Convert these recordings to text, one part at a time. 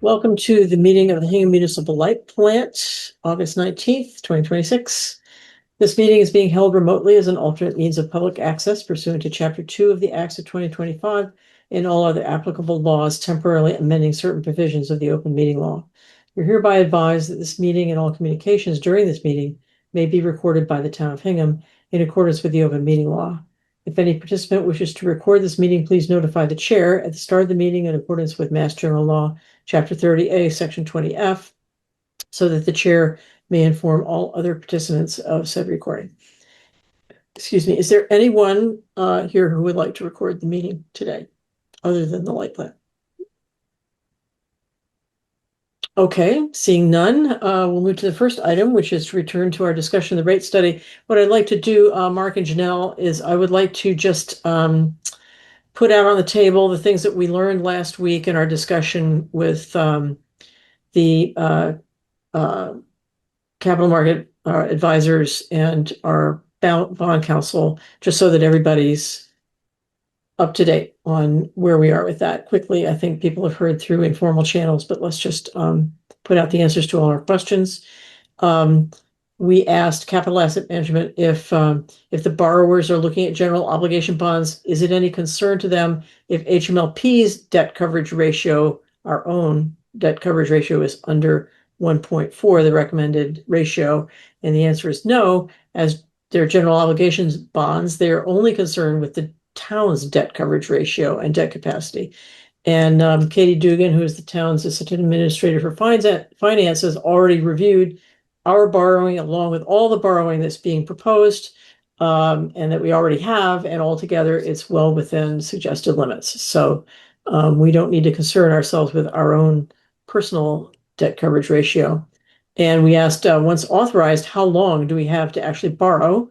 Welcome to the meeting of the Hingham Municipal Light Plant, August 19th, 2026. This meeting is being held remotely as an alternate means of public access pursuant to Chapter 2 of the Acts of 2025 and all other applicable laws temporarily amending certain provisions of the open meeting law. You're hereby advised that this meeting and all communications during this meeting may be recorded by the Town of Hingham in accordance with the open meeting law. If any participant wishes to record this meeting, please notify the chair at the start of the meeting in accordance with Mass General Law, Chapter 30A, Section 20F, so that the chair may inform all other participants of said recording. Excuse me, is there anyone here who would like to record the meeting today, other than the light plant? Okay, seeing none, we'll move to the first item, which is to return to our discussion of the rate study. What I'd like to do, Mark and Janelle, is I would like to just put out on the table the things that we learned last week in our discussion with the capital market advisors and our bond counsel, just so that everybody's up to date on where we are with that. Quickly, I think people have heard through informal channels, but let's just put out the answers to all our questions. We asked Capital Asset Management if the borrowers are looking at general obligation bonds, is it any concern to them if HMLP's debt coverage ratio, our own debt coverage ratio, is under 1.4, the recommended ratio? And the answer is no, as their general obligations bonds, they're only concerned with the town's debt coverage ratio and debt capacity. And Katie Dugan, who is the town's assistant administrator for finance, has already reviewed our borrowing along with all the borrowing that's being proposed and that we already have, and altogether it's well within suggested limits. So we don't need to concern ourselves with our own personal debt coverage ratio. And we asked, once authorized, how long do we have to actually borrow?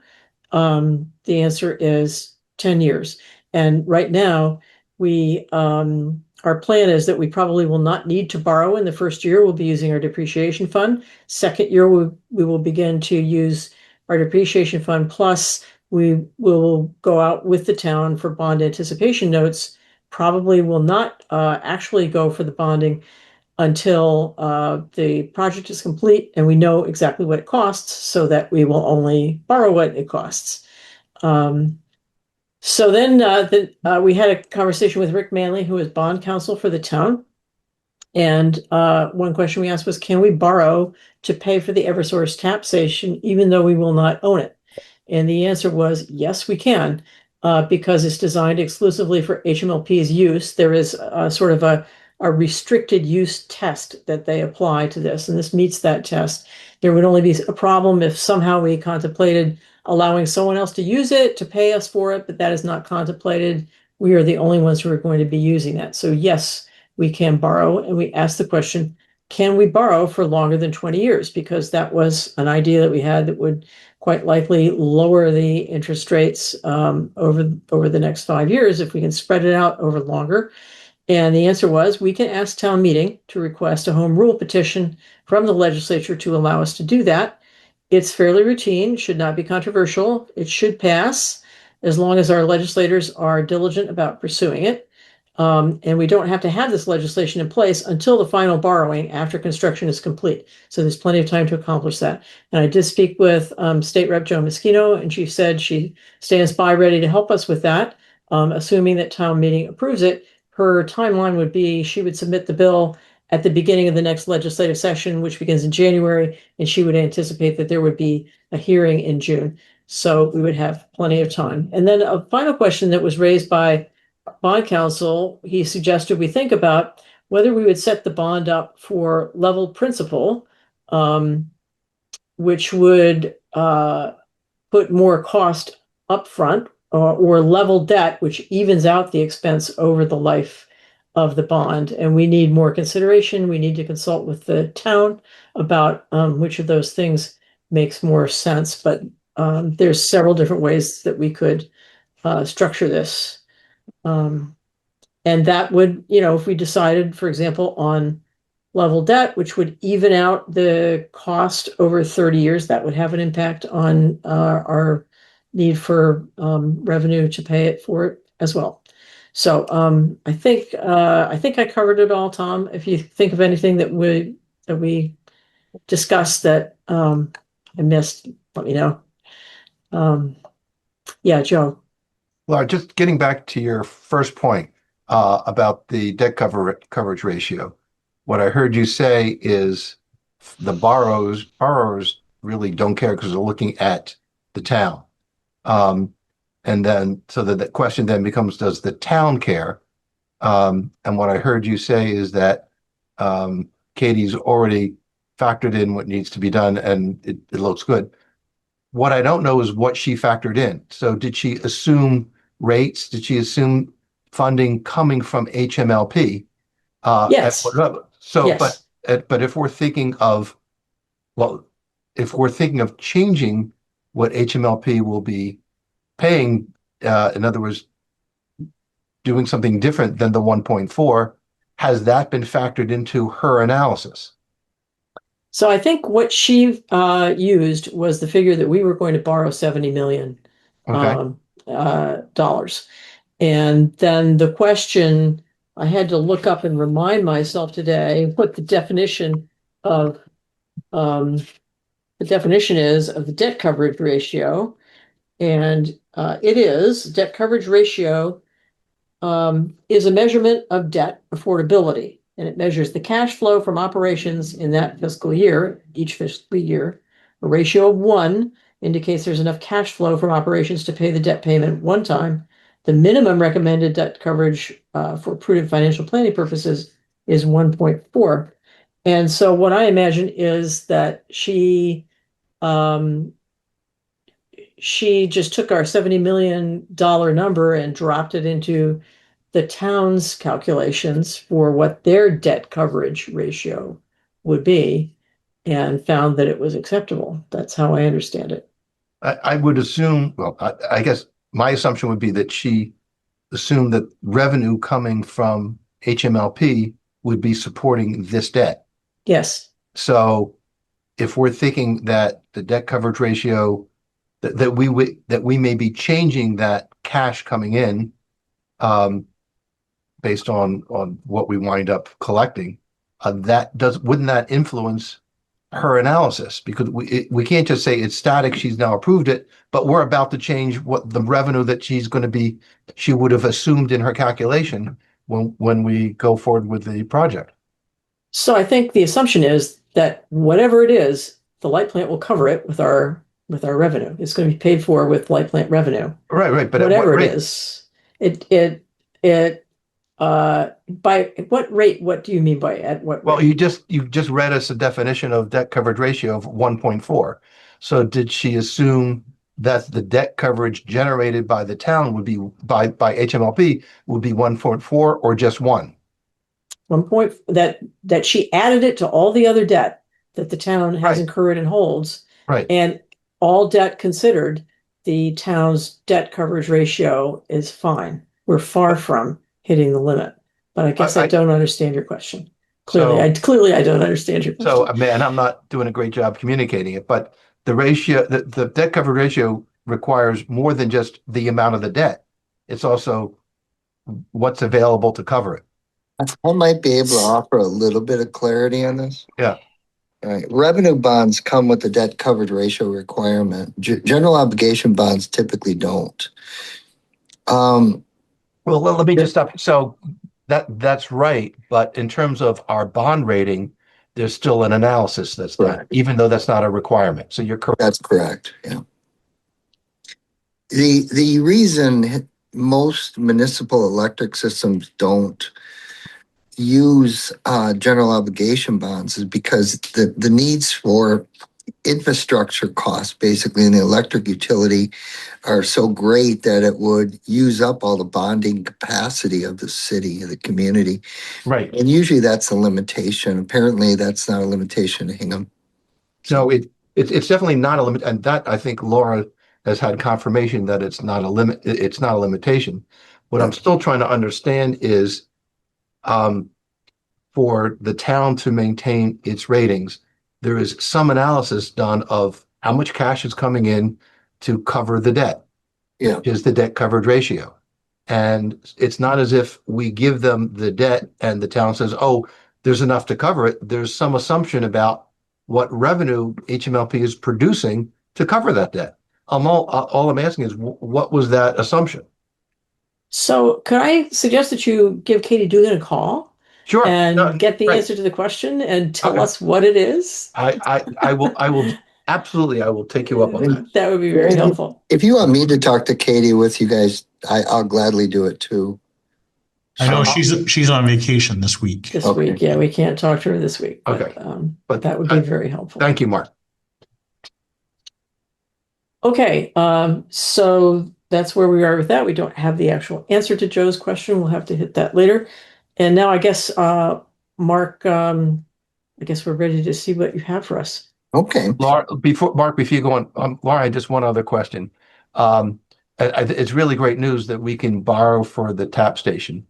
The answer is 10 years. And right now, our plan is that we probably will not need to borrow in the first year. We'll be using our depreciation fund. Second year, we will begin to use our depreciation fund. Plus, we will go out with the town for bond anticipation notes. Probably will not actually go for the bonding until the project is complete and we know exactly what it costs, so that we will only borrow what it costs. So then we had a conversation with Rick Manley, who is bond counsel for the town. And one question we asked was, can we borrow to pay for the Eversource tap station, even though we will not own it? And the answer was, yes, we can, because it's designed exclusively for HMLP's use. There is sort of a restricted use test that they apply to this, and this meets that test. There would only be a problem if somehow we contemplated allowing someone else to use it, to pay us for it, but that is not contemplated. We are the only ones who are going to be using that. So yes, we can borrow. And we asked the question, can we borrow for longer than 20 years? Because that was an idea that we had that would quite likely lower the interest rates over the next 5 years if we can spread it out over longer. And the answer was, we can ask town meeting to request a home rule petition from the legislature to allow us to do that. It's fairly routine, should not be controversial. It should pass as long as our legislators are diligent about pursuing it. And we don't have to have this legislation in place until the final borrowing after construction is complete. So there's plenty of time to accomplish that. And I did speak with State Rep Joe Moschino, and she said she stands by ready to help us with that, assuming that town meeting approves it. Her timeline would be she would submit the bill at the beginning of the next legislative session, which begins in January, and she would anticipate that there would be a hearing in June. So we would have plenty of time. And then a final question that was raised by bond counsel, he suggested we think about whether we would set the bond up for level principal, which would put more cost up front, or level debt, which evens out the expense over the life of the bond. And we need more consideration. We need to consult with the town about which of those things makes more sense. But there's several different ways that we could structure this. And that would, if we decided, for example, on level debt, which would even out the cost over 30 years, that would have an impact on our need for revenue to pay it for it as well. So I think I covered it all, Tom. If you think of anything that we discussed that I missed, let me know. Um, yeah, Joe. Laura, just getting back to your first point about the coverage ratio. What I heard you say is the borrowers really don't care because they're looking at the town. Um, and then so that the question then becomes, does the town care? And what I heard you say is that Katie's already factored in what needs to be done and it looks good. What I don't know is what she factored in. So did she assume rates? Did she assume funding coming from HMLP? Yes. So, Yes. but if we're thinking of, well, if we're thinking of changing what HMLP will be paying, in other words, doing something different than the 1.4, has that been factored into her analysis? So I think what she used was the figure that we were going to borrow 70 million Okay. dollars. And then the question I had to look up and remind myself today what of um, the definition is of the debt coverage ratio. And it is debt coverage ratio is a measurement of debt affordability, and it measures the cash flow from operations in that fiscal year, each fiscal year. A ratio of 1 indicates there's enough cash flow from operations to pay the debt payment one time. The minimum recommended debt coverage for prudent financial planning purposes is 1.4. And so what I imagine is that um, she just took our $70 million number and dropped it into the town's calculations for what their debt coverage ratio would be and found that it was acceptable. That's how I understand it. I would assume, well, I guess my assumption would be that she assumed that revenue coming from HMLP would be supporting this debt. Yes. So if we're thinking that the debt coverage ratio that we may be changing that cash coming in um, based on what we wind up collecting, that does wouldn't that influence her analysis? Because we can't just say it's static. She's now approved it, but we're about to change what the revenue that she would have assumed in her calculation when we go forward with the project. So I think the assumption is that whatever it is, the light plant will cover it with our revenue. It's going to be paid for with light plant revenue. Right, right. But at what Whatever it rate? is. It by what rate, what do you mean by at what Well, rate? you just read us a definition of debt coverage ratio of 1.4. So did she assume that the debt coverage generated by the town would be by HMLP would be 1.4 or just one? 1 point that she added it to all the other debt that the town has Right, incurred and holds, right. and all debt considered, the town's debt coverage ratio is fine. We're far But from hitting the limit. But I guess I I don't understand your question. so Clearly I don't understand your so question. man, I'm not doing a great job communicating it, but the debt coverage ratio requires more than just the amount of the debt. It's also what's available to cover it. I might be able to offer a little bit of clarity on this. Yeah. All right. Revenue bonds come with the debt coverage ratio requirement. General obligation bonds typically don't. Um, Well, let me just stop. So that's right, but in terms of our bond rating, there's still an analysis that's done, correct. even though that's not a requirement. So you're correct. That's correct. Yeah. The reason most municipal electric systems don't use general obligation bonds is because the needs for infrastructure costs basically in the electric utility are so great that it would use up all the bonding capacity of the city, of the community. Right. And usually that's a limitation. Apparently that's not a limitation in Hingham. No, So it's definitely not a limit, and that I think Laura has had confirmation that it's not a limit. It's not a limitation. What yeah, I'm still trying to understand is um, for the town to maintain its ratings, there is some analysis done of how much cash is coming in to cover the debt, yeah, which is the debt coverage ratio. And it's not as if we give them the debt and the town says, oh, there's enough to cover it. There's some assumption about what revenue HMLP is producing to cover that debt. All I'm asking is, what was that assumption? So could I suggest that you give Katie Dugan a call Sure. and get the Right. answer to the question and tell Okay. us what it is? I will absolutely, I will take you up on that. That would be very helpful. If you want me to talk to Katie with you guys, I'll gladly do it too. I know So- she's on vacation this week. This Okay. week, yeah, we can't talk to her this week, Okay. but that would be very helpful. Thank you, Mark. Okay, so that's where we are with that. We don't have the actual answer to Joe's question. We'll have to hit that later. And now I guess, Mark, I guess we're ready to see what you have for us. Okay. Laura, before you go on, Laura, I just one other question. It's really great news that we can borrow for the tap station.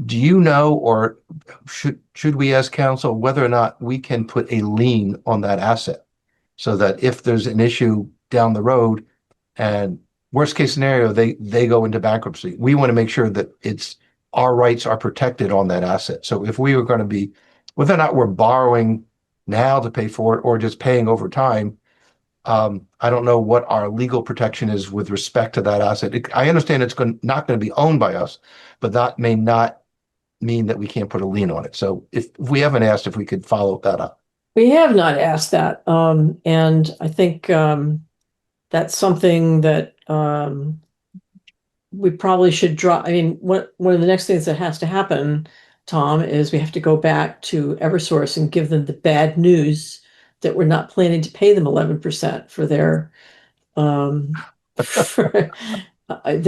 Do you know, or should we ask council whether or not we can put a lien on that asset so that if there's an issue down the road and worst case scenario, they go into bankruptcy, we want to make sure that our rights are protected on that asset. So if we were going to be, whether or not we're borrowing now to pay for it or just paying over time, I don't know what our legal protection is with respect to that asset. I understand it's not going to be owned by us, but that may not mean that we can't put a lien on it. So if we haven't asked if we could follow that up. We have not asked that, and I think that's something that we probably should draw. I mean, one of the next things that has to happen, Tom, is we have to go back to Eversource and give them the bad news that we're not planning to pay them 11% for their. They're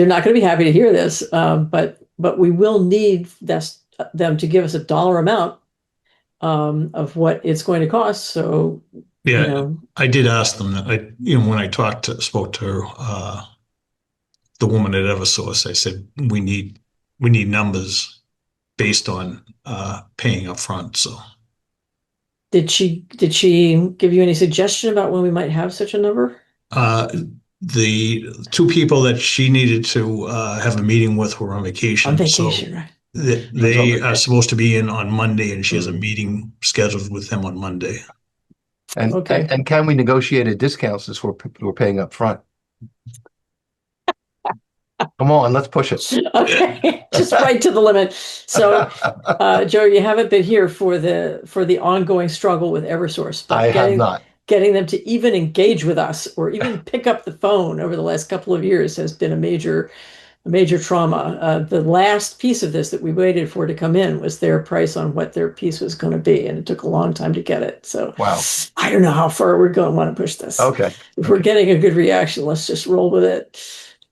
not going to be happy to hear this, but we will need them to give us a dollar amount of what it's going to cost. So, Yeah, you know, I did ask them that. When I spoke to the woman at Eversource, I said we need numbers based on paying up front. So did she give you any suggestion about when we might have such a number? the two people that she needed to have a meeting with were on vacation. On vacation, so right? they are supposed to be in on Monday, and she has a meeting scheduled with them on Monday. And Okay. and can we negotiate a discount since we're paying up front? Come on, let's push it. Okay, just right to the limit. So, Joe, you haven't been here for the ongoing struggle with Eversource, but I have not. Getting them to even engage with us or even pick up the phone over the last couple of years has been a major trauma. The last piece of this that we waited for to come in was their price on what their piece was going to be, and it took a long time to get it. So, Wow. I don't know how far we're going to want to push this. Okay. If we're getting a good reaction, let's just roll with it.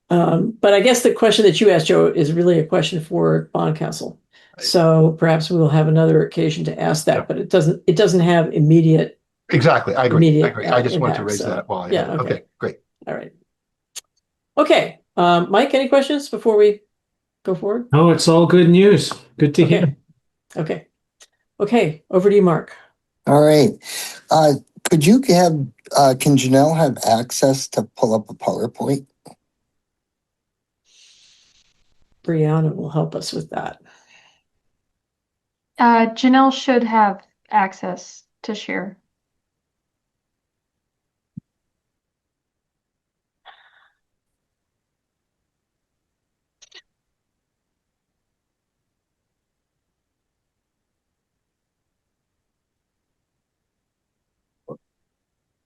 But I guess the question that you asked, Joe, is really a question for bond counsel. So perhaps we will have another occasion to ask that, Yeah. but it doesn't have immediate. Exactly. I agree. Immediate, I just wanted to impact, raise so, that while I yeah, had it. okay. Okay, great. All right. Okay. Mike, any questions before we go forward? Oh, it's all good news. Good to hear. Okay. Okay. Over to you, Mark. All right. Could you can Janelle have access to pull up a PowerPoint? Brianna will help us with that. Janelle should have access to share.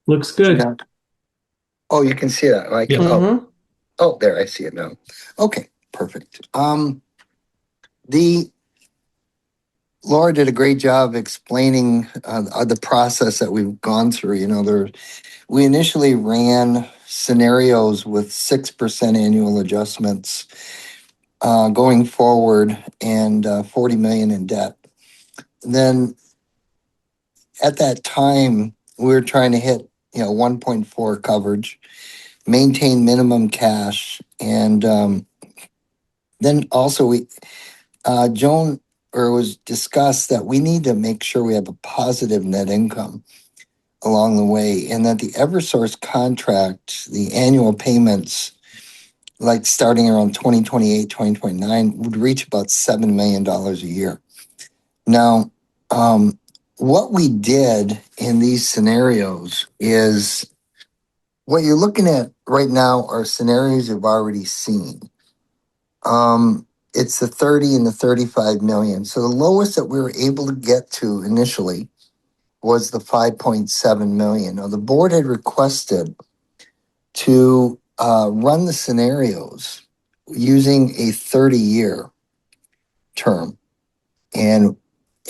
Looks good. Yeah. Oh, you can see that. Like, Yeah. Mhm. oh, there, I see it now. Okay, perfect. Laura did a great job explaining the process that we've gone through. You know, we initially ran scenarios with 6% annual adjustments going forward and 40 million in debt. And then at that time, we were trying to hit 1.4 coverage, maintain minimum cash, and then also Joan was discussed that we need to make sure we have a positive net income along the way, and that the Eversource contract, the annual payments like starting around 2028, 2029, would reach about $7 million a year. Now, what we did in these scenarios is what you're looking at right now are scenarios you've already seen. It's the 30 and the 35 million. So the lowest that we were able to get to initially was the 5.7 million. Now the board had requested to run the scenarios using a 30-year term. And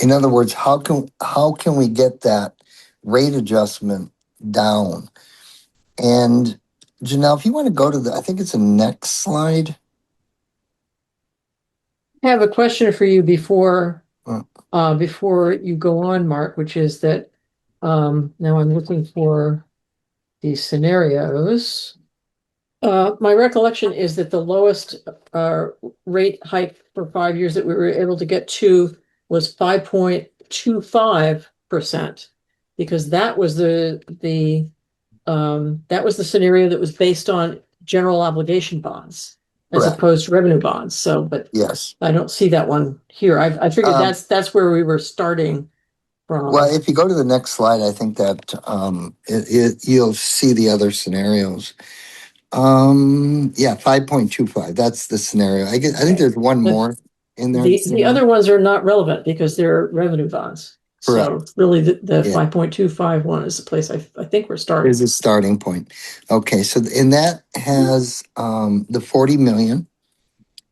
in other words, how can we get that rate adjustment down? And Janelle, if you want to go to I think it's the next slide. I have a question for you before Uh. before you go on, Mark, which is that now I'm looking for these scenarios. My recollection is that the lowest rate hike for 5 years that we were able to get to was 5.25%, because that was the scenario that was based on general obligation bonds as Correct. opposed to revenue bonds. So, but Yes. I don't see that one here. I figured that's where we were starting from. Well, if you go to the next slide, I think that you'll see the other scenarios. Yeah, 5.25. That's the scenario. I think there's one But more in there. The other ones are not relevant because they're revenue bonds. So really the Yeah. 5.25 one is the place I think we're starting. Is a starting point. Okay, so and that has the 40 million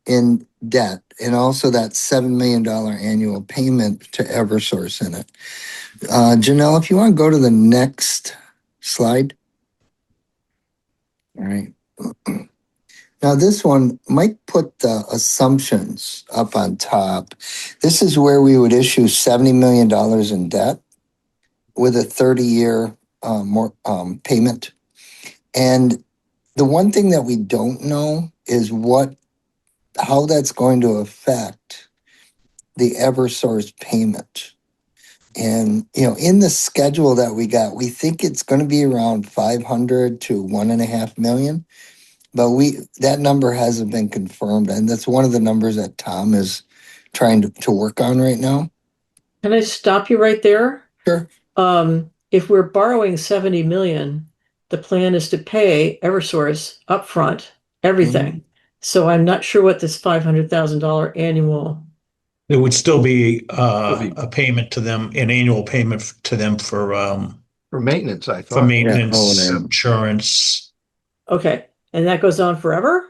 in debt and also that $7 million annual payment to Eversource in it. Janelle, if you want to go to the next slide. All right. Now this one might put the assumptions up on top. This is where we would issue $70 million in debt with a 30-year payment. And the one thing that we don't know is how that's going to affect the Eversource payment. And, in the schedule that we got, we think it's going to be around 500 to 1.5 million. But that number hasn't been confirmed. And that's one of the numbers that Tom is trying to work on right now. Can I stop you right there? Sure. If we're borrowing 70 million, the plan is to pay Eversource upfront everything. So I'm not sure what this $500,000 annual. There would still be a payment to them, an annual payment to them for maintenance, I for thought. maintenance, Yeah. insurance. Okay, and that goes on forever?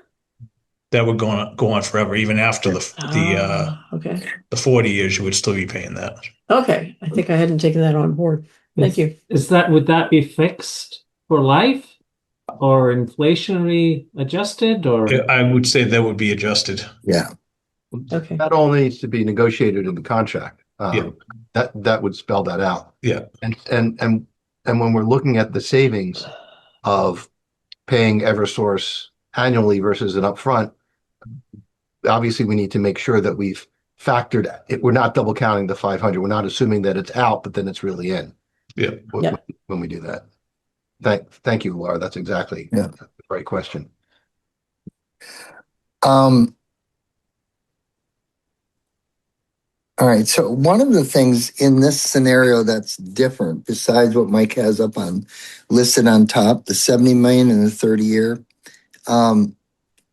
That would go on forever, even after Okay. the 40 years. You would still be paying that. Okay, I think I hadn't taken that on board. Thank you. Would that be fixed for life or inflationary adjusted or? I would say that would be adjusted. Yeah. Okay. That all needs to be negotiated in the contract. Yeah. That would spell that out. Yeah. And when we're looking at the savings of paying Eversource annually versus an upfront, obviously we need to make sure that we've factored it. We're not double counting the 500. We're not assuming that it's out, but then it's really in. Yeah. When we do that. Thank you, Laura. That's exactly the right question. All right. So one of the things in this scenario that's different, besides what Mike has up on listed on top, the 70 million and the 30-year,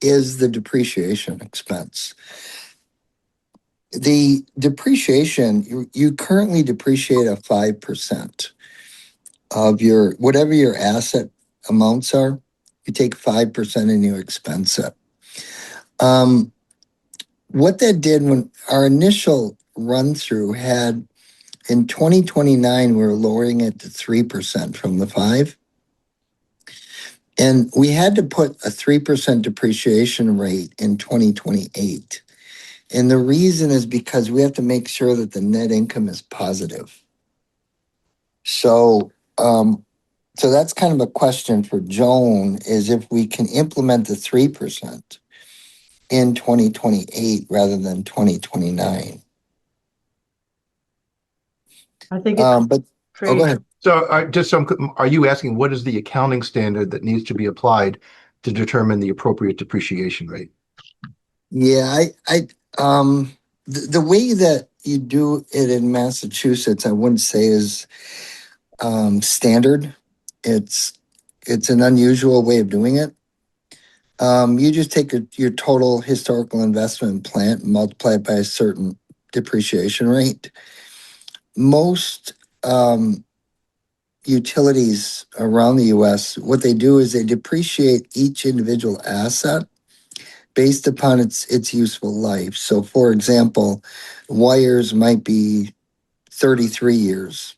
is the depreciation expense. The depreciation, you currently depreciate at 5% of whatever your asset amounts are. You take 5% and you expense it. What that did when our initial run through had in 2029, we were lowering it to 3% from the 5%. And we had to put a 3% depreciation rate in 2028. And the reason is because we have to make sure that the net income is positive. So that's kind of a question for Joan, is if we can implement the 3% in 2028 rather than 2029. I think it's go ahead. So are you asking what is the accounting standard that needs to be applied to determine the appropriate depreciation rate. Yeah, the way that you do it in Massachusetts, I wouldn't say is standard. It's an unusual way of doing it. You just take your total historical investment plant and multiply it by a certain depreciation rate. Most utilities around the US, what they do is they depreciate each individual asset based upon its useful life. So for example, wires might be 33 years.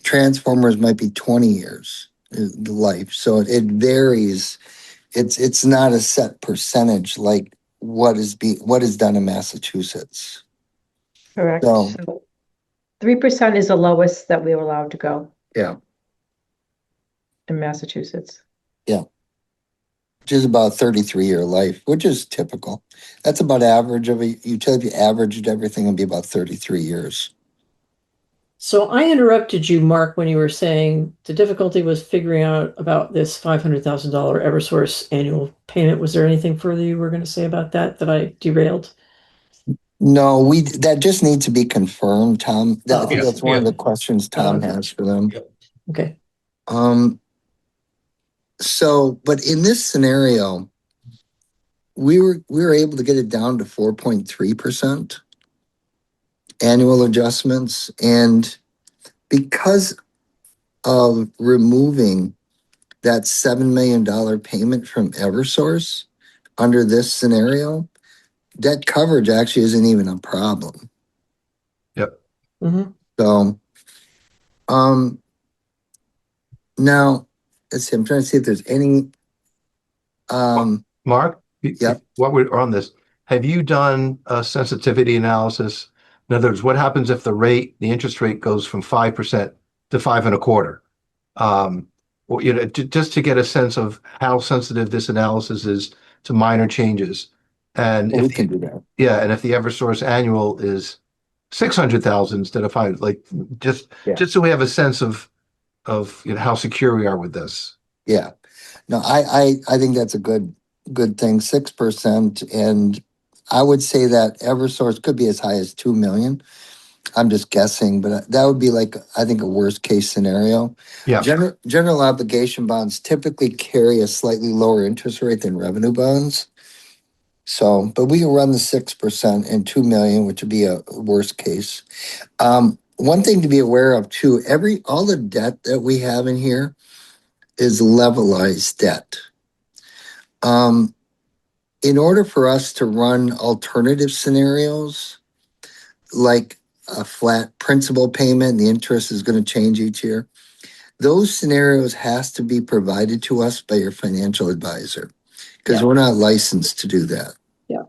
Transformers might be 20 years the life. So it varies. It's not a set percentage like what is done in Massachusetts. Correct. So So 3% is the lowest that we were allowed to go yeah, in Massachusetts. which is about 33-year life, which is typical. That's about average of a utility. If you averaged everything, it'd be about 33 years. So I interrupted you, Mark, when you were saying the difficulty was figuring out about this $500,000 Eversource annual payment. Was there anything further you were going to say about that I derailed? No, that just needs to be confirmed, Tom. I think Oh, that's one of yeah. the questions Tom has for them. Yep. okay. So, but in this scenario, we were able to get it down to 4.3% annual adjustments, and because of removing that $7 million payment from Eversource under this scenario, debt coverage actually isn't even a problem. Yep. Mm-hmm. So, now let's see. I'm trying to see if there's any. Mark, Yep. what we're on this, have you done a sensitivity analysis? In other words, what happens if the interest rate goes from 5% to 5.25%? Or, just to get a sense of how sensitive this analysis is to minor changes. And We can do that. and if the Eversource annual is 600,000 instead of 5, like just so we have a sense of how secure we are with this. Yeah. No, I think that's a good thing. 6%, and I would say that Eversource could be as high as 2 million. I'm just guessing, but that would be like, I think, a worst case scenario. Yeah. General obligation bonds typically carry a slightly lower interest rate than revenue bonds. So, but we can run the 6% and 2 million, which would be a worst case. One thing to be aware of too, all the debt that we have in here is levelized debt. In order for us to run alternative scenarios, like a flat principal payment, the interest is going to change each year. Those scenarios has to be provided to us by your financial advisor because we're not licensed to do that. Yeah.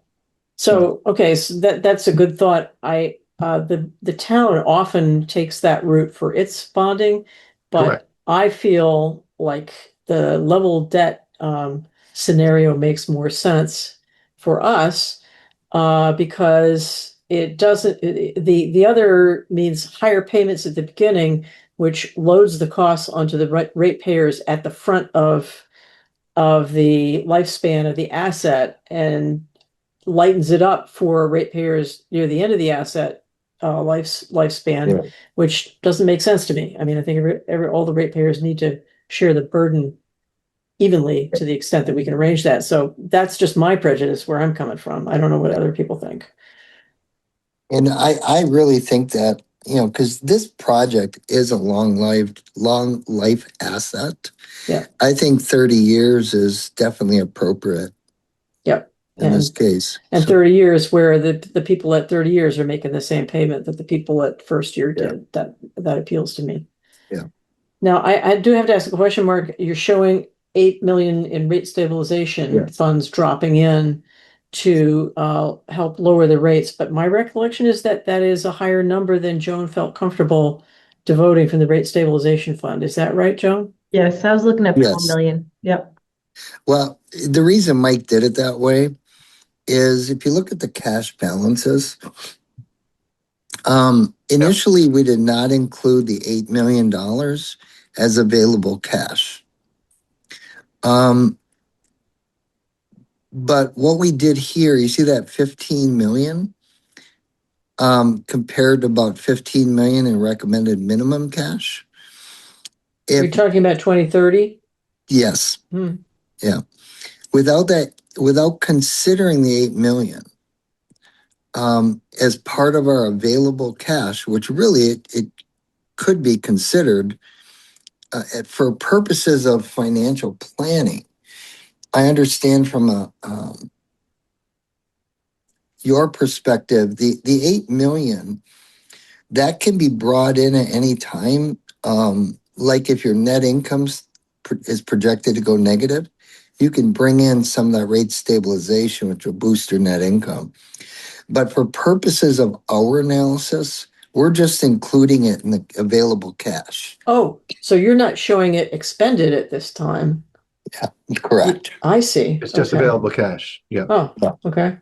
So, okay, so that's a good thought. The town often takes that route for its bonding, but Correct. I feel like the level debt scenario makes more sense for us because it doesn't, the other means higher payments at the beginning, which loads the costs onto the ratepayers at the front of the lifespan of the asset and lightens it up for ratepayers near the end of the asset lifespan, which doesn't make sense to me. I mean, I think all the ratepayers need to share the burden evenly to the extent that we can arrange that. So that's just my prejudice where I'm coming from. I don't know what other people think. And I really think that, because this project is a long life asset. Yeah. I think 30 years is definitely appropriate. Yep. In this case. And 30 years where the people at 30 years are making the same payment that the people at first year did. That appeals to me. Yeah. Now I do have to ask a question, Mark. You're showing 8 million in rate stabilization funds dropping in to help lower the rates, but my recollection is that is a higher number than Joan felt comfortable devoting from the rate stabilization fund. Is that right, Joan? Yes, I was looking at 4 million. Yep. Well, the reason Mike did it that way is if you look at the cash balances, initially we did not include the $8 million as available cash. But what we did here, you see that 15 million compared to about 15 million in recommended minimum cash. You're talking about 2030? Yes. Hmm. Yeah. Without considering the 8 million as part of our available cash, which really it could be considered for purposes of financial planning. I understand from your perspective, the 8 million that can be brought in at any time. Like if your net income is projected to go negative, you can bring in some of that rate stabilization, which will boost your net income. But for purposes of our analysis, we're just including it in the available cash. Oh, so you're not showing it expended at this time? Yeah, correct. I see. It's just Okay. available cash. Yeah. Oh, Yeah. okay.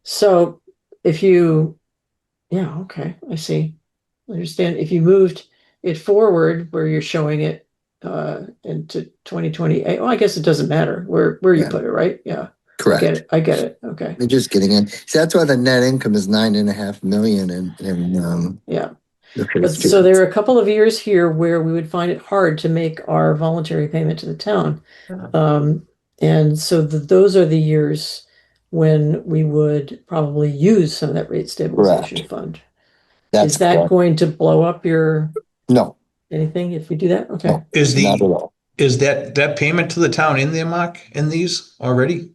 So yeah, okay, I see. I understand. If you moved it forward where you're showing it into 2028, well, I guess it doesn't matter where you Yeah. put it, right? Yeah. Correct. I get it. Okay. They're just getting in. So that's why the net income is 9.5 million Yeah. the But first so year. there are a couple of years here where we would find it hard to make our voluntary payment to the town. And so those are the years when we would probably use some of that rate stabilization Correct. fund. That's Is that correct. going to blow up your No, anything if we do that? Okay. no, Is not at the, all. is that payment to the town in there, Mark, in these already?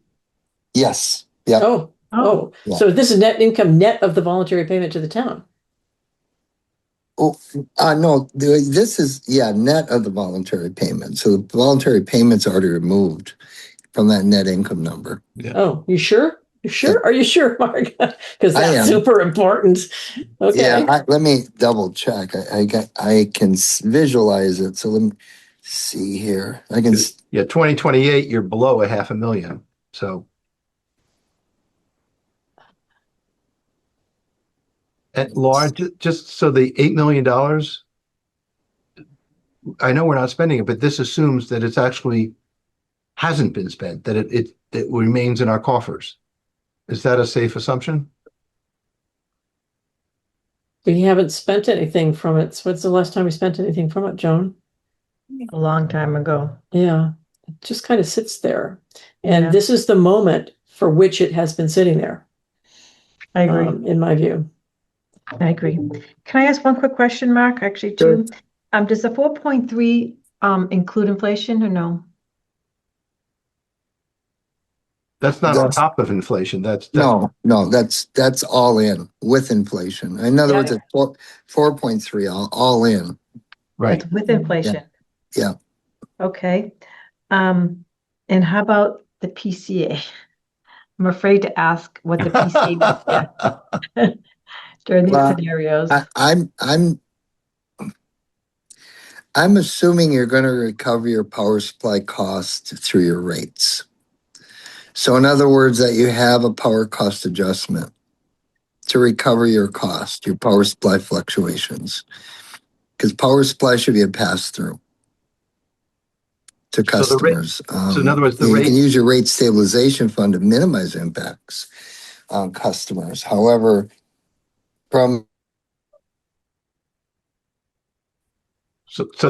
Yes. Yeah. Oh, Yeah. so this is net income net of the voluntary payment to the town. Oh, no, this is, net of the voluntary payment. So the voluntary payment's already removed from that net income number. Yeah. Oh, you sure? You sure? Are you sure, Mark? Because I that's am. super important. Okay. Yeah, let me double check. I can visualize it. So let me see here. I can. Yeah, 2028, you're below 500,000. So. And Laura, just so the $8 million, I know we're not spending it, but this assumes that it's actually hasn't been spent, that it remains in our coffers. Is that a safe assumption? We haven't spent anything from it. So what's the last time we spent anything from it, Joan? A long time ago. Yeah, it just kind of sits there. And Yeah. this is the moment for which it has been sitting there, I agree. in my view. I agree. Can I ask one quick question, Mark? Actually, Sure. two. Does the 4.3 include inflation or no? That's not on top of inflation. That's No, that's all in with inflation. In other words, it's 4.3 all in. right. That's with inflation. Yeah. Okay. And how about the PCA? I'm afraid to ask what the PCA would get during these Well, scenarios. I'm assuming you're going to recover your power supply cost through your rates. So in other words, that you have a power cost adjustment to recover your cost, your power supply fluctuations. Because power supply should be a pass-through to customers. So in other words, you can use your rate stabilization fund to minimize impacts on customers. However, So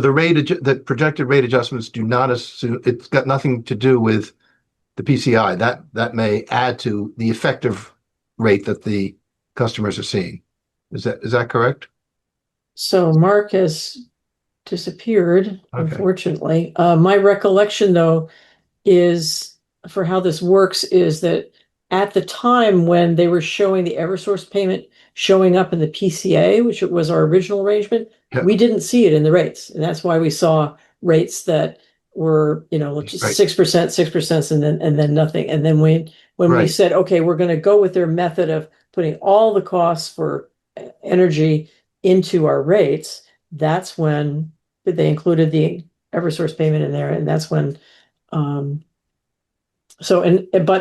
the projected rate adjustments do not assume, it's got nothing to do with the PCI. That may add to the effective rate that the customers are seeing. Is that correct? So Mark has disappeared, Okay. unfortunately. My recollection, though, is for how this works is that at the time when they were showing the Eversource payment showing up in the PCA, which it was our original arrangement, Yeah. we didn't see it in the rates. And that's why we saw rates that were, just Right. 6%, 6%, and then nothing. And then when we Right. said, okay, we're going to go with their method of putting all the costs for energy into our rates, that's when they included the Eversource payment in there. And that's when but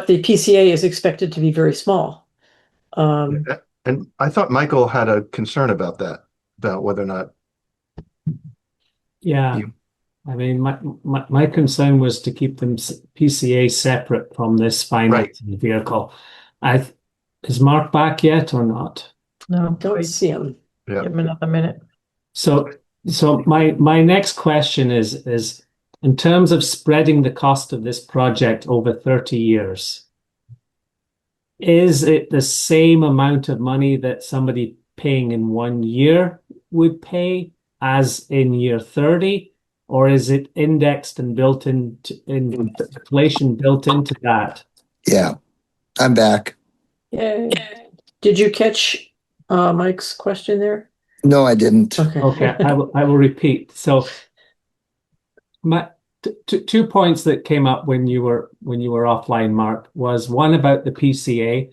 the PCA is expected to be very small. And I thought Michael had a concern about that, about whether or not Yeah. You- I mean, my concern was to keep them PCA separate from this financing vehicle. I Is Mark back yet or not? No, Don't wait, see him. Yeah. give him another minute. So my next question is in terms of spreading the cost of this project over 30 years, is it the same amount of money that somebody paying in 1 year would pay as in year 30? Or is it indexed and built into inflation built into that? Yeah, I'm back. Yay. Did you catch Mike's question there? No, I didn't. Okay. Okay, I will repeat. So my two points that came up when you were offline, Mark, was one about the PCA.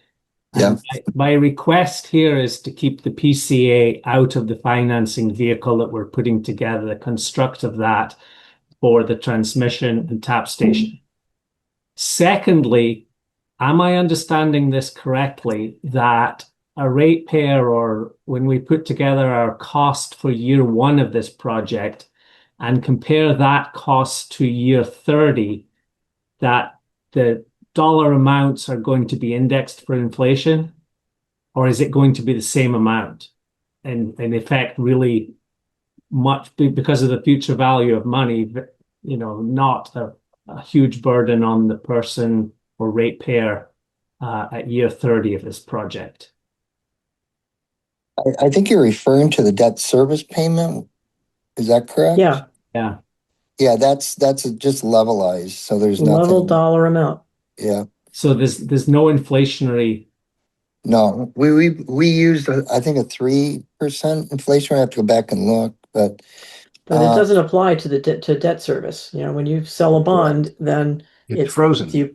Yeah. And my request here is to keep the PCA out of the financing vehicle that we're putting together, the construct of that for the transmission and tap station. Secondly, am I understanding this correctly that a ratepayer, or when we put together our cost for year 1 of this project and compare that cost to year 30, that the dollar amounts are going to be indexed for inflation? Or is it going to be the same amount? And in effect, really much because of the future value of money, not a huge burden on the person or ratepayer at year 30 of this project. I think you're referring to the debt service payment. Is that correct? Yeah, Yeah. Yeah, that's just levelized. So there's level nothing. dollar amount. Yeah. So there's no inflationary. No, we used I think a 3% inflation. I have to go back and look, but But it doesn't apply to the debt service. When you sell a bond, then It's frozen. So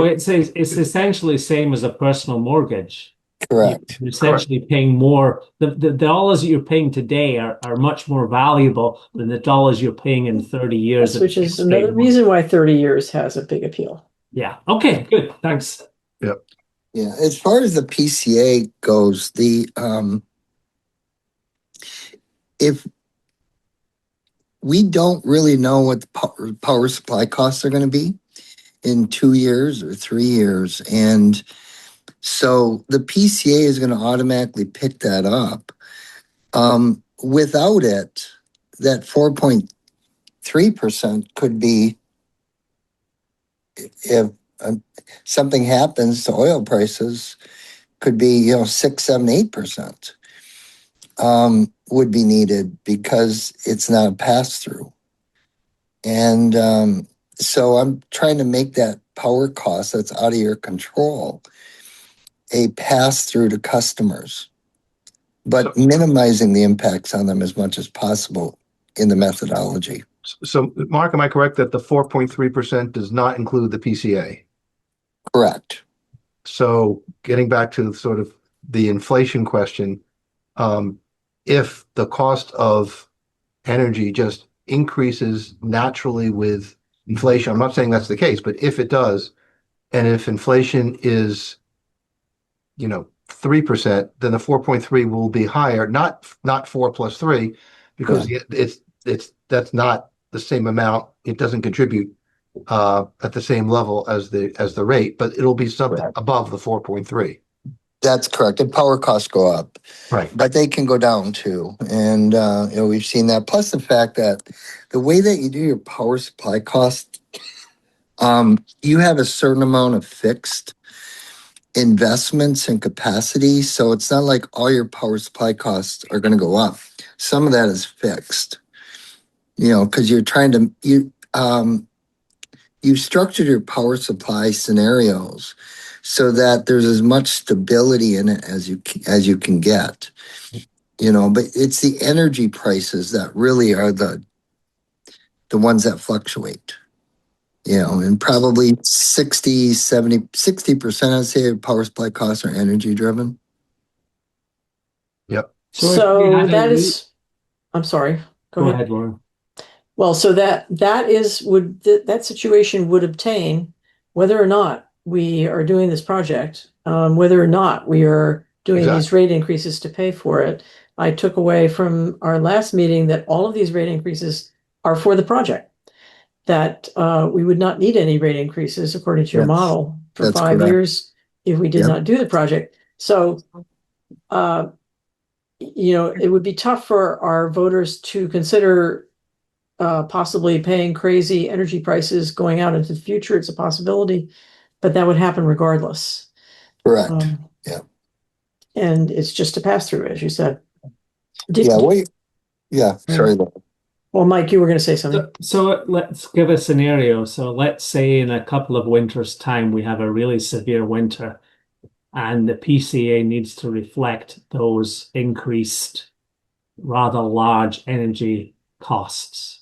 it's essentially same as a personal mortgage. correct. You're essentially paying more. The dollars that you're paying today are much more valuable than the dollars you're paying in 30 years. Yes, which is another reason why 30 years has a big appeal. Yeah. Okay, good. Thanks. Yep. Yeah, as far as the PCA goes, if we don't really know what the power supply costs are going to be in 2 years or 3 years, and so the PCA is going to automatically pick that up. Without it, that 4.3% could be, if something happens to oil prices, could be 6, 7, 8%. Would be needed because it's not a pass through. And so I'm trying to make that power cost that's out of your control a pass through to customers, but minimizing the impacts on them as much as possible in the methodology. So, Mark, am I correct that the 4.3% does not include the PCA? Correct. So getting back to sort of the inflation question, if the cost of energy just increases naturally with inflation, I'm not saying that's the case, but if it does, and if inflation is, 3%, then the 4.3 will be higher, not 4 plus 3, because that's not the same amount. It doesn't contribute at the same level as the rate, but it'll be something above the 4.3. That's correct. And power costs go up, Right? but they can go down too. And we've seen that. Plus the fact that the way that you do your power supply cost, you have a certain amount of fixed investments and capacity. So it's not like all your power supply costs are going to go up. Some of that is fixed. Because you're trying to you structured your power supply scenarios so that there's as much stability in it as you can get. But it's the energy prices that really are the ones that fluctuate. And probably 60% I'd say of power supply costs are energy driven. Yep. So that is, I'm sorry. Go ahead, Lauren. Well, so that situation would obtain whether or not we are doing this project, whether or not we are doing these rate increases to pay for it. I took away from our last meeting that all of these rate increases are for the project. That we would not need any rate increases according to your That's- model for that's 5 correct. years if we did Yep. not do the project. So, it would be tough for our voters to consider possibly paying crazy energy prices going out into the future. It's a possibility, but that would happen regardless. Correct. Yeah. And it's just a pass through, as you said. Sorry. Well, Mike, you were going to say something. So let's give a scenario. So let's say in a couple of winters' time, we have a really severe winter and the PCA needs to reflect those increased, rather large energy costs.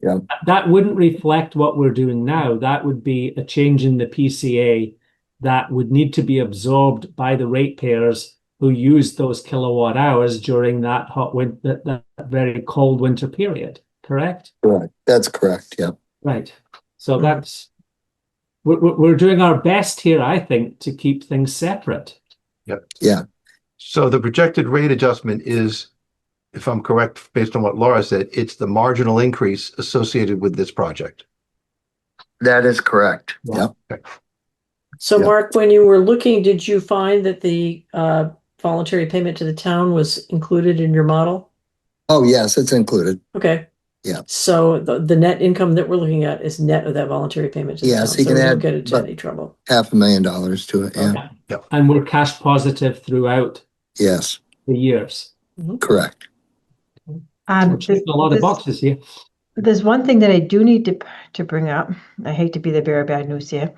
Yeah. That wouldn't reflect what we're doing now. That would be a change in the PCA that would need to be absorbed by the ratepayers who use those kilowatt hours during that hot winter, that very cold winter period. Correct? Correct. That's correct. Yeah. Right. So we're doing our best here, I think, to keep things separate. Yep. Yeah. So the projected rate adjustment is, if I'm correct, based on what Laura said, it's the marginal increase associated with this project. That is correct. Yeah. Yep. So, Yeah. Mark, when you were looking, did you find that the voluntary payment to the town was included in your model? Oh, yes, it's included. Okay. Yeah. So the net income that we're looking at is net of that voluntary payment to the Yeah, town. so you So can we don't add get into about any trouble. $500,000 to it. Yeah. Okay. Yep. And we're cash positive throughout Yes. the years. Correct. We're There's, checking a lot of boxes here. there's one thing that I do need to bring up. I hate to be the bearer of bad news here,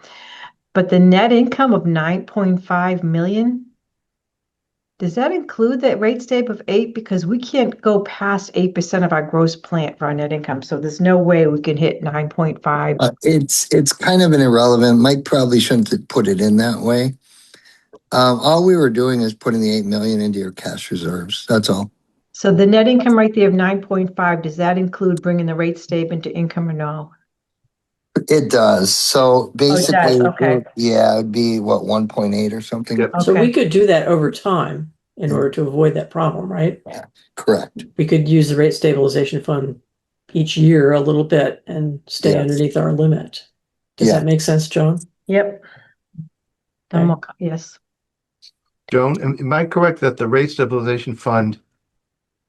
but the net income of 9.5 million, does that include that rate stable of 8? Because we can't go past 8% of our gross plant for our net income. So there's no way we can hit 9.5. It's kind of an irrelevant. Mike probably shouldn't have put it in that way. All we were doing is putting the 8 million into your cash reserves. That's all. So the net income right there of 9.5, does that include bringing the rate stable into income or no? It does. So basically, okay. yeah, it'd be what, 1.8 or something? Yep. So we Okay. could do that over time in order to avoid that problem, right? Correct. We could use the rate stabilization fund each year a little bit and stay Yes. underneath our limit. Does Yeah. that make sense, Joan? Yep. Okay. Yes. Joan, am I correct that the rate stabilization fund,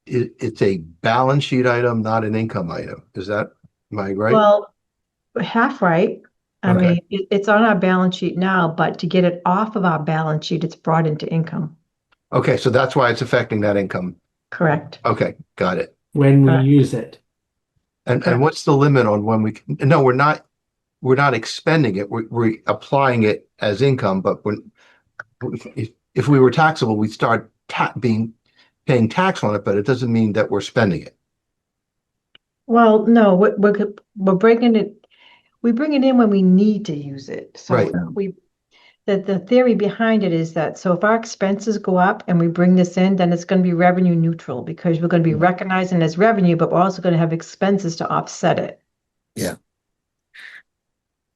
it's a balance sheet item, not an income item? Am I right? Well, half right. I Okay. mean, it's on our balance sheet now, but to get it off of our balance sheet, it's brought into income. Okay, so that's why it's affecting that income. Correct. Okay, got it. When we Correct. use it. And what's the limit on when we can? No, we're not expending it. We're applying it as income, but if we were taxable, we'd start paying tax on it, but it doesn't mean that we're spending it. Well, no, we're bringing it. We bring it in when we need to use it. So Right. the theory behind it is that, so if our expenses go up and we bring this in, then it's going to be revenue neutral because we're going to be recognizing it as revenue, but we're also going to have expenses to offset it. Yeah.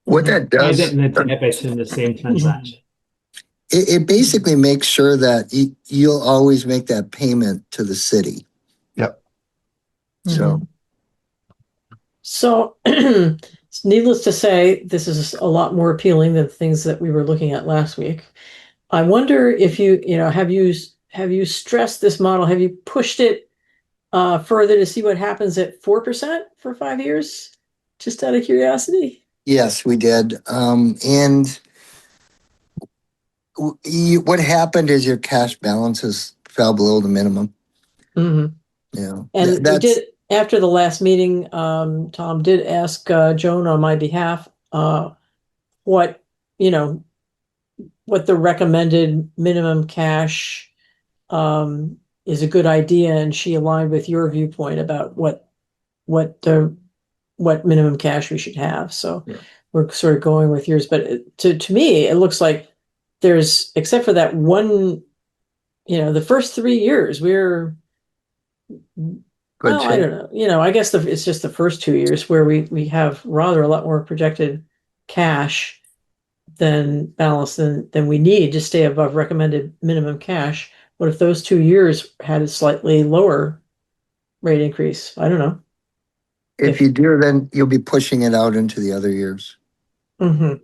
What that does, Credit and a debit in the same transaction. it basically makes sure that you'll always make that payment to the city. Yep. So, It's needless to say, this is a lot more appealing than things that we were looking at last week. I wonder if have you stressed this model? Have you pushed it further to see what happens at 4% for 5 years? Just out of curiosity. yes, we did. And what happened is your cash balances fell below the minimum. Mm-hmm. Yeah. And we did, after the last meeting, Tom did ask Joan on my behalf what the recommended minimum cash is a good idea, and she aligned with your viewpoint about what minimum cash we should have. So Yeah. we're sort of going with yours, but to me, it looks like there's, except for that one, the first 3 years we're. Well, I don't know. I guess it's just the first 2 years where we have rather a lot more projected cash than balance than we need to stay above recommended minimum cash. What if those 2 years had a slightly lower rate increase? I don't know. If you do, then you'll be pushing it out into the other years. I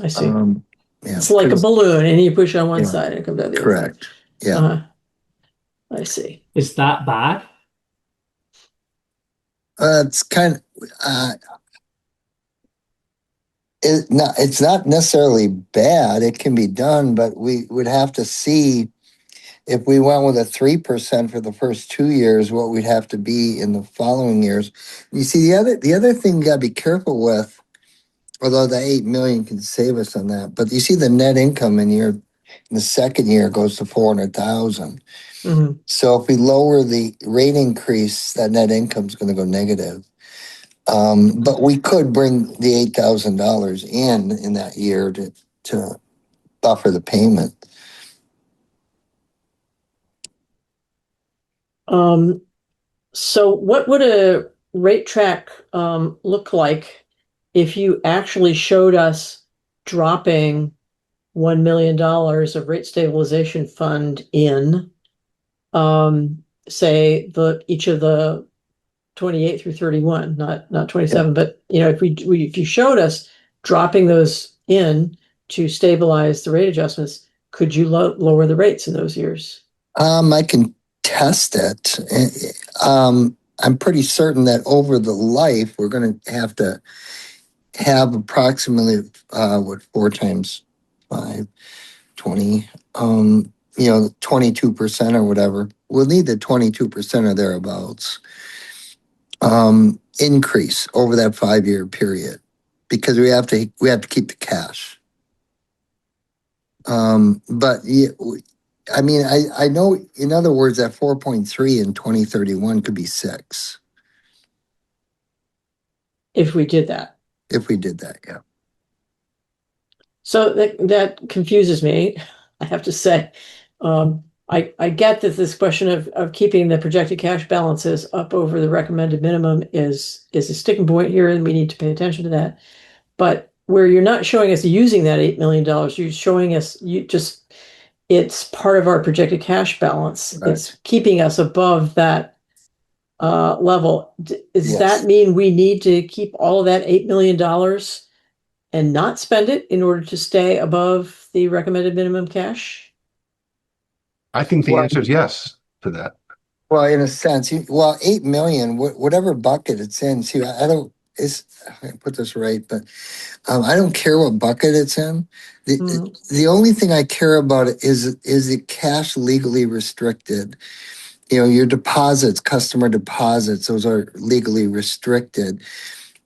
see. Yeah, It's like a 'cause- balloon, and you push it on one Yeah. side and it comes out the other. correct. Yeah. I see. Is that bad? It's kind of, it's not necessarily bad. It can be done, but we would have to see if we went with a 3% for the first 2 years, what we'd have to be in the following years. You see, the other thing you gotta be careful with, although the 8 million can save us on that, but you see the net income in the second year goes to 400,000. Mhm. So if we lower the rate increase, that net income is going to go negative. But we could bring the $8,000 in that year to buffer the payment. So what would a rate track look like if you actually showed us dropping $1 million of rate stabilization fund in, say each of the 28 through 31, not 27, but if you showed us dropping those in to stabilize the rate adjustments, could you lower the rates in those years? I can test it. I'm pretty certain that over the life, we're going to have approximately, 4 times 5, 20, 22% or whatever. We'll need the 22% or thereabouts increase over that 5-year period because we have to keep the cash. But yeah, I mean, I know, in other words, that 4.3 in 2031 could be 6 If we did that. if we did that, yeah. So that confuses me, I have to say. I get that this question of keeping the projected cash balances up over the recommended minimum is a sticking point here, and we need to pay attention to that. But where you're not showing us using that $8 million, you're showing us it's part of our projected cash balance. Right. It's keeping us above that level. Does Yes. that mean we need to keep all of that $8 million and not spend it in order to stay above the recommended minimum cash? I think the Well- answer is yes to that. Well, in a sense, 8 million, whatever bucket it's in. See, I put this right, but I don't care what bucket it's in. The only thing I care about is the cash legally restricted. Your deposits, customer deposits, those are legally restricted.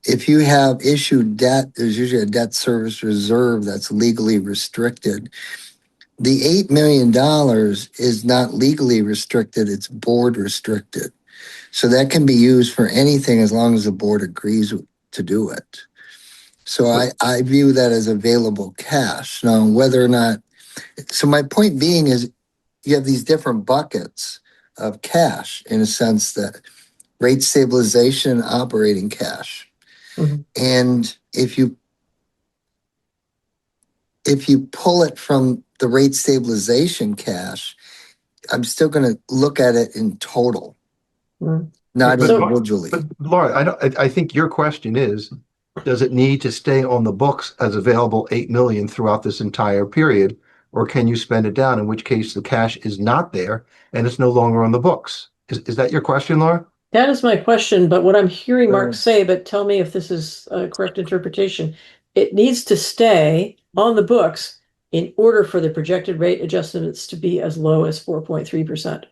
If you have issued debt, there's usually a debt service reserve that's legally restricted. The $8 million is not legally restricted, it's board restricted. So that can be used for anything as long as the board agrees to do it. So I view that as available cash. Now, whether or not, so my point being is you have these different buckets of cash in a sense that rate stabilization, operating cash. Mhm. And if you pull it from the rate stabilization cash, I'm still going to look at it in total, Mhm. not But- individually. But Laura, I think your question is, does it need to stay on the books as available 8 million throughout this entire period? Or can you spend it down, in which case the cash is not there and it's no longer on the books? Is that your question, Laura? That is my question, but what I'm hearing Mark Right. say, but tell me if this is a correct interpretation, it needs to stay on the books in order for the projected rate adjustments to be as low as 4.3%.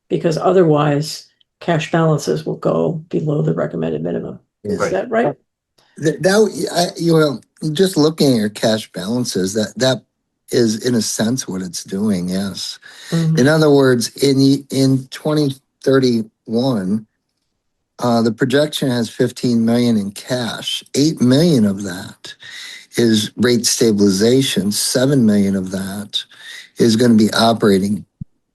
Because otherwise, cash balances will go below the recommended minimum. Is Right. that right? Just looking at your cash balances, that is in a sense what it's doing. Yes. Mhm. In other words, in 2031, the projection has 15 million in cash. 8 million of that is rate stabilization. 7 million of that is going to be operating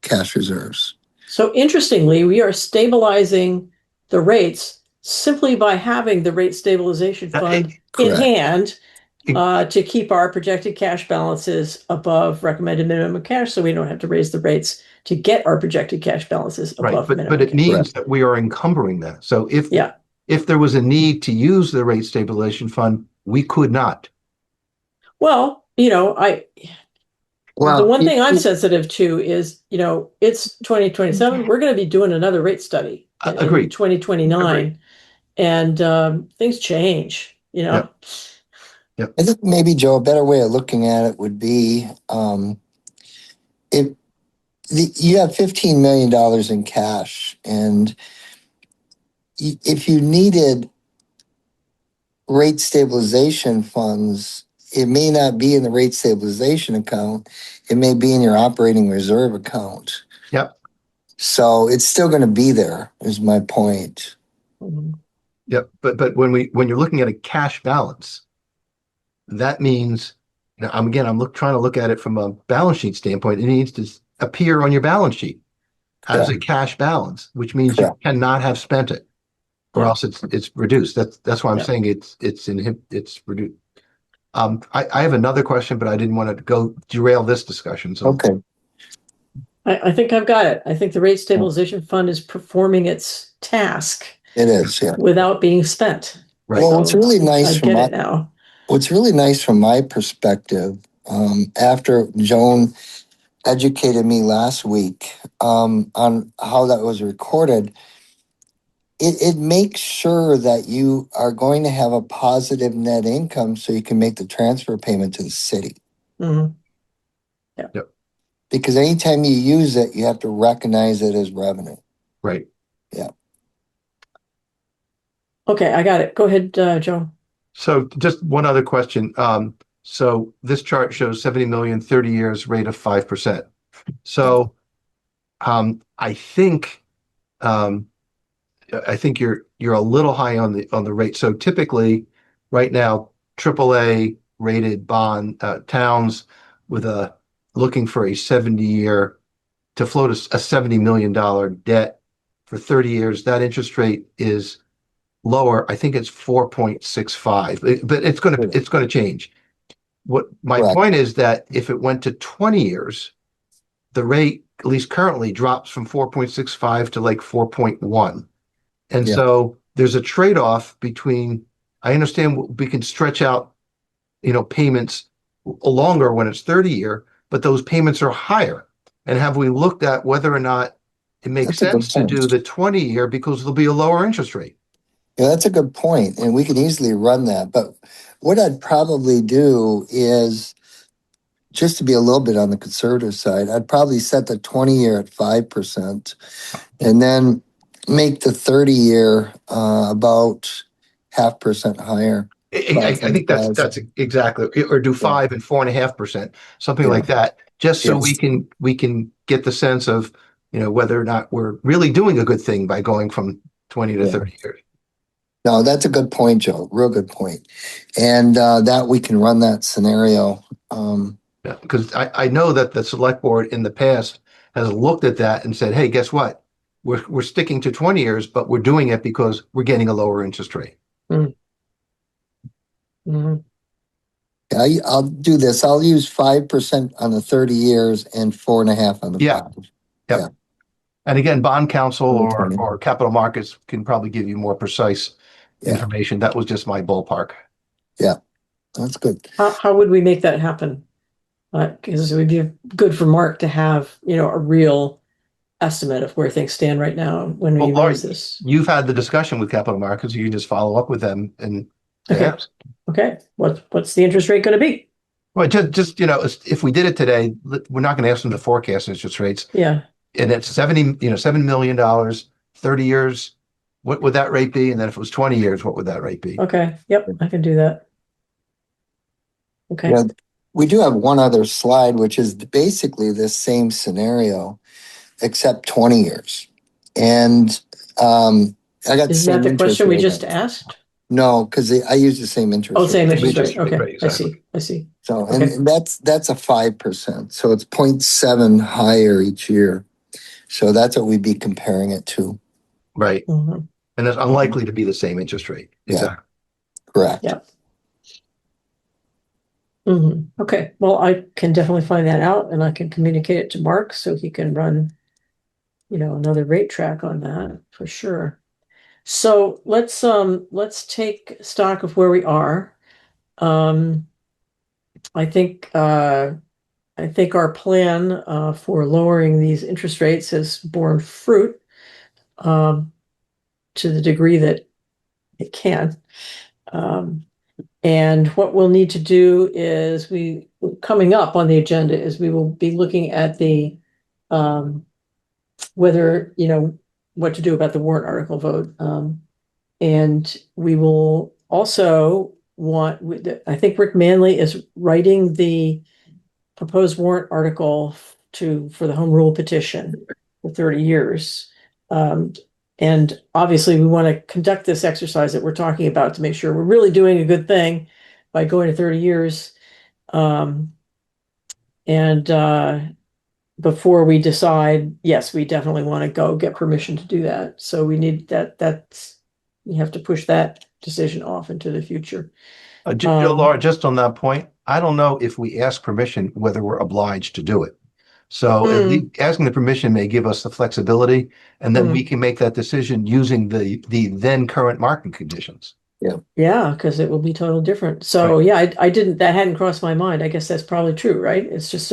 cash reserves. So interestingly, we are stabilizing the rates simply by having the rate stabilization fund in Correct. hand to keep our projected cash balances above recommended minimum cash, so we don't have to raise the rates to get our projected cash balances Right, above but minimum it cash. means that we are encumbering that. So Yeah. if there was a need to use the rate stabilization fund, we could not. Well, the Well, one thing I'm sensitive to is, it's 2027. We're going to be doing another rate study in Agreed. 2029, and things change, Yep. I think maybe, Joe, a better way of looking at it would be if you have $15 million in cash, and if you needed rate stabilization funds, it may not be in the rate stabilization account. It may be in your operating reserve account. Yep. So it's still going to be there, is my point. Mhm. Yep. But when you're looking at a cash balance, that means, I'm trying to look at it from a balance sheet standpoint. It needs to appear on your balance sheet as a cash balance, which means you Correct. cannot have spent it, or Yeah. else it's reduced. That's why I'm Yeah. saying it's reduced. I have another question, but I didn't want to go derail this discussion. So Okay. I think I've got it. I think the rate stabilization fund is performing its task It is, yeah. without being spent. right. Well, what's really I nice get it now. what's really nice from my perspective, after Joan educated me last week on how that was recorded, it makes sure that you are going to have a positive net income so you can make the transfer payment to the city. Mhm. Because anytime you use it, you have to recognize it as revenue. Right. Yeah. Okay, I got it. Go ahead, Joe. So just one other question. So this chart shows 70 million, 30 years rate of 5%. So I think um, you're a little high on the rate. So typically right now, AAA rated bond towns with looking for a 70-year to float a $70 million debt for 30 years, that interest rate is lower. I think it's 4.65, but it's gonna change. What my Correct. point is that if it went to 20 years, the rate, at least currently, drops from 4.65 to like 4.1. And Yeah. so there's a trade-off between, I understand we can stretch out, payments longer when it's 30-year, but those payments are higher. And have we looked at whether or not it makes That's a good sense to point. do the 20-year because there'll be a lower interest rate? Yeah, that's a good point, and we can easily run that. But what I'd probably do is, just to be a little bit on the conservative side, I'd probably set the 20-year at 5%, and then make the 30-year about 0.5% higher. I think that's exactly, or do 5 and 4.5%, something like that, just so Yes. we can get the sense of, whether or not we're really doing a good thing by going from 20 to 30 years. No, that's a good point, Joe. Real good point. And that we can run that scenario. Yeah, because I know that the select board in the past has looked at that and said, hey, guess what? We're sticking to 20 years, but we're doing it because we're getting a lower interest rate. Mhm. I'll do this. I'll use 5% on the 30 years and 4.5 on the Yeah. 5. Yep. Yeah. And again, bond counsel Okay. or capital markets can probably give you more precise information. That was just my ballpark. Yeah, that's good. How would we make that happen? Because it would be good for Mark to have, a real estimate of where things stand right now when we Well, Laurie, raise this. you've had the discussion with capital markets. You can just follow up with them and Okay. ask. Okay. What's the interest rate going to be? Well, just if we did it today, we're not going to ask them to forecast interest rates. Yeah. And it's $7 million, 30 years. What would that rate be? And then if it was 20 years, what would that rate be? Okay. Yep. I can do that. Okay. Yeah, we do have one other slide, which is basically the same scenario, except 20 years. And I got the Isn't same that the interest question we rate. just asked? No, because I use the same interest Oh, same rate. interest rate. Okay. Right, exactly. I see. So, Okay. and that's a 5%. So it's 0.7 higher each year. So that's what we'd be comparing it to. Right. Mhm. And it's unlikely to be the same interest rate. Yeah. Exactly. Correct. Yeah. Okay, well, I can definitely find that out and I can communicate it to Mark so he can run, another rate track on that for sure. So let's take stock of where we are. Um, I think our plan for lowering these interest rates has borne fruit um, to the degree that it can. And what we'll need to do is coming up on the agenda is we will be looking at the whether, what to do about the warrant article vote. And we will also I think Rick Manley is writing the proposed warrant article for the home rule petition for 30 years. And obviously we want to conduct this exercise that we're talking about to make sure we're really doing a good thing by going to 30 years. And before we decide, yes, we definitely want to go get permission to do that. So we need we have to push that decision off into the future. Laura, just on that point, I don't know if we ask permission, whether we're obliged to do it. So asking the permission may give us the flexibility, and then we can make that decision using the then current market conditions. Yeah, because it will be totally different. So yeah, that hadn't crossed my mind. I guess that's probably true, right? It's just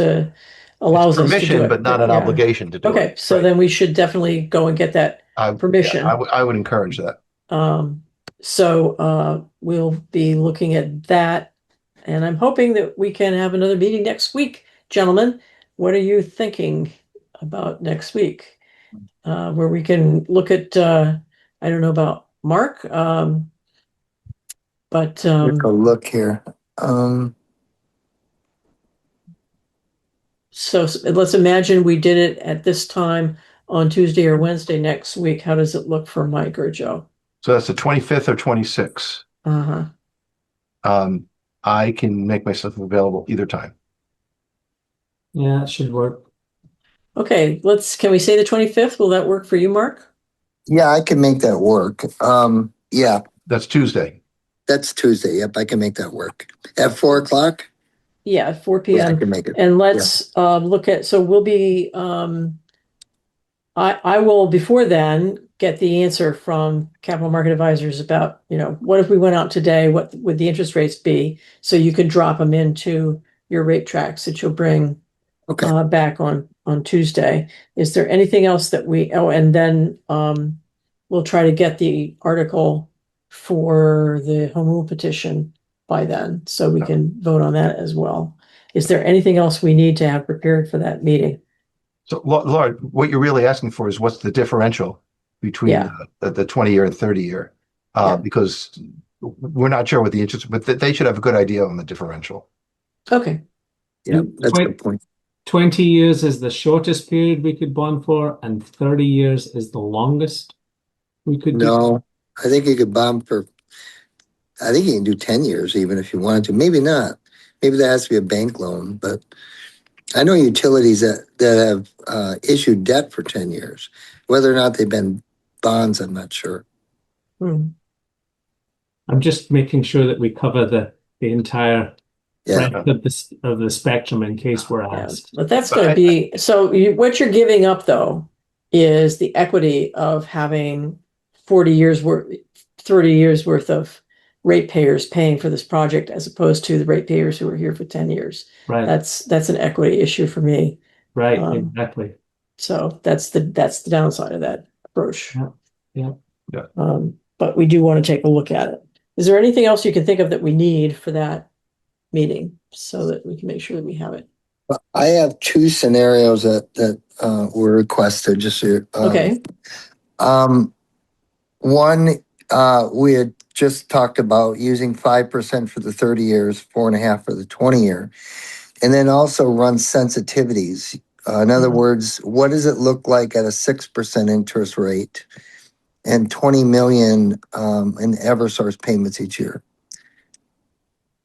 allows us to do Permission, it. but not an Yeah. obligation to do it. Okay, so then we should definitely go and get that permission. I would encourage that. So we'll be looking at that, and I'm hoping that we can have another meeting next week, gentlemen. What are you thinking about next week? Where we can look at, I don't know about Mark, but Take a look here. so let's imagine we did it at this time on Tuesday or Wednesday next week. How does it look for Mike or Joe? So that's the 25th or 26th. I can make myself available either time. Yeah, that should work. Okay, can we say the 25th? Will that work for you, Mark? Yeah, I can make that work. Yeah, That's Tuesday. that's Tuesday. Yep, I can make that work. At 4 o'clock? Yeah, at 4 Yeah, I p.m. can make it. And let's look at, so we'll be, I will before then get the answer from capital market advisors about, what if we went out today, what would the interest rates be? So you could drop them into your rate tracks that you'll bring Okay. back on Tuesday. Is there anything else that and then we'll try to get the article for the home rule petition by then, so we can vote on that as well. Is there anything else we need to have prepared for that meeting? So, Laura, what you're really asking for is what's the differential between the 20-year and 30-year? Because we're not sure what the interest, but they should have a good idea on the differential. Okay. Yeah, that's a good point. 20 years is the shortest period we could bond for, and 30 years is the longest we could do. No, I think you could bond for, I think you can do 10 years even if you wanted to. Maybe not. Maybe that has to be a bank loan, but I know utilities that have issued debt for 10 years. Whether or not they've been bonds, I'm not sure. I'm just making sure that we cover the entire breadth of the spectrum in case we're asked. But that's going to be, so what you're giving up though is the equity of having 30 years worth of ratepayers paying for this project, as opposed to the ratepayers who are here for 10 years. Right. That's an equity issue for me. Right, exactly. So that's the downside of that approach. Yeah. But we do want to take a look at it. Is there anything else you can think of that we need for that meeting so that we can make sure that we have it? I have two scenarios that were requested. Just okay. One, we had just talked about using 5% for the 30 years, 4.5% for the 20-year, and then also run sensitivities. In other words, what does it look like at a 6% interest rate and 20 million in Eversource payments each year?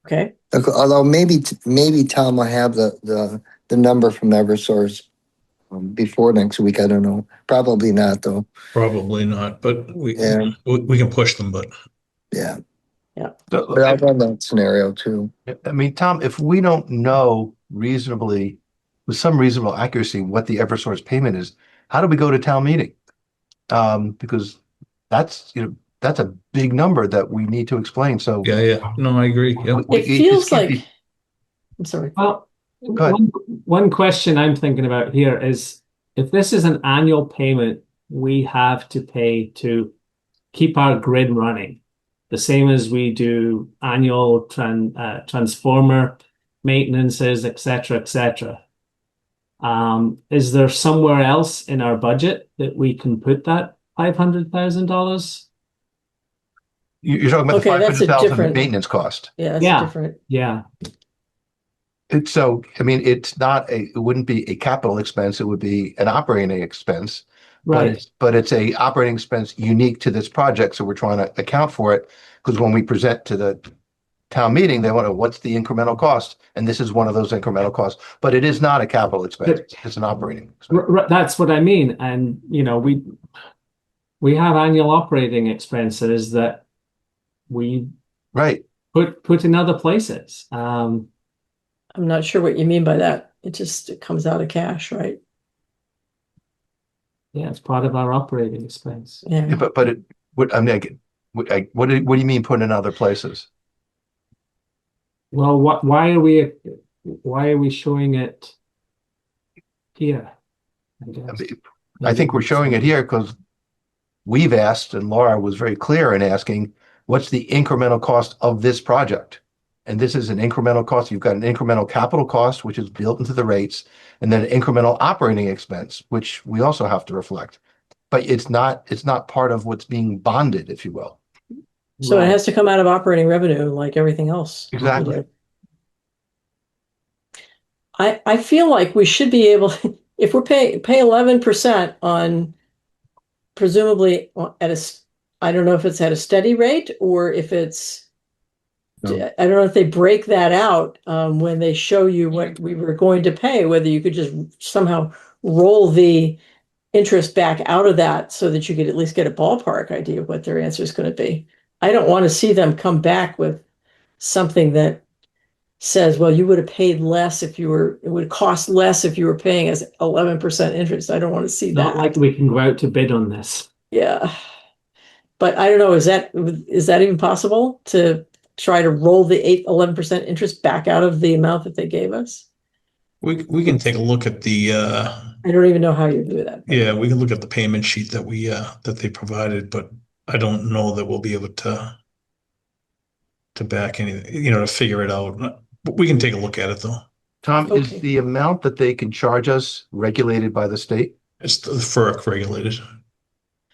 Okay. Although maybe Tom will have the number from Eversource before next week. I don't know. Probably not, though. Probably not, but we can push them. But yeah. But I've run that scenario too. I mean, Tom, if we don't know reasonably, with some reasonable accuracy, what the Eversource payment is, how do we go to town meeting? Because that's, that's a big number that we need to explain. So Yeah. No, I agree. Yep. It feels like, I'm sorry. Well, Go ahead. one question I'm thinking about here is if this is an annual payment we have to pay to keep our grid running, the same as we do annual transformer maintenances, et cetera, et cetera. Is there somewhere else in our budget that we can put that $500,000? You're talking about the Okay, that's a 500,000 different- maintenance cost. Yeah, that's Yeah. different. Yeah. So, I mean, it wouldn't be a capital expense. It would be an operating expense. Right. But it's a operating expense unique to this project. So we're trying to account for it because when we present to the town meeting, they want to, what's the incremental cost? And this is one of those incremental costs, but it is not a capital expense. It's an operating expense. That's what I mean. And, we have annual operating expenses that we Right. put in other places. I'm not sure what you mean by that. It comes out of cash, right? Yeah, it's part of our operating expense. Yeah. But I mean, what do you mean put in other places? Well, why are we showing it here? I think we're showing it here because we've asked, and Laura was very clear in asking, what's the incremental cost of this project? And this is an incremental cost. You've got an incremental capital cost, which is built into the rates, and then an incremental operating expense, which we also have to reflect. But it's not part of what's being bonded, if you will. So it has to come out of operating revenue like everything else. Exactly. I feel like we should be able, if we're pay 11% on presumably I don't know if it's at a steady rate or if it's, No. I don't know if they break that out when they show you what we were going to pay, whether you could just somehow roll the interest back out of that so that you could at least get a ballpark idea of what their answer is going to be. I don't want to see them come back with something that says, well, you would have paid less it would cost less if you were paying us 11% interest. I don't want to see Not that. like we can go out to bid on this. Yeah. But I don't know, is that even possible to try to roll the 11% interest back out of the amount that they gave us? We can take a look at the I don't even know how you do that. yeah, we can look at the payment sheet that that they provided, but I don't know that we'll be able to back anything, to figure it out. But we can take a look at it though. Tom, Okay. is the amount that they can charge us regulated by the state? It's the FERC regulated.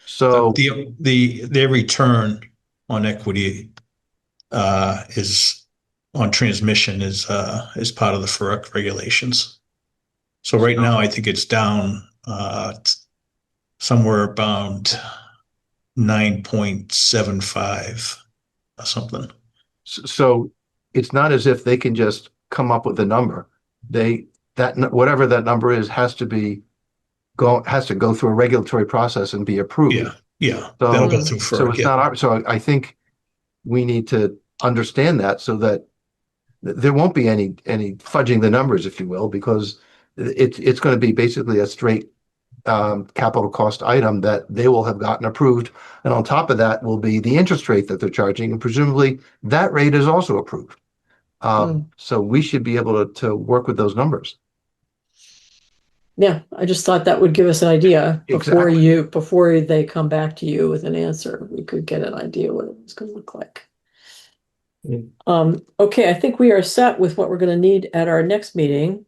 So Their return on equity is on transmission is part of the FERC regulations. So right now I think it's down somewhere about 9.75 or something. So it's not as if they can just come up with a number. Whatever that number is has to go through a regulatory process and be approved. Yeah. So, That'll go through FERC. So it's not so I think we need to understand that so that there won't be any fudging the numbers, if you will, because it's going to be basically a straight capital cost item that they will have gotten approved. And on top of that will be the interest rate that they're charging. And presumably that rate is also approved. So we should be able to work with those numbers. Yeah, I just thought that would give us an idea before they come back to you with an answer. We could get an idea what it was going to look like. Okay, I think we are set with what we're going to need at our next meeting.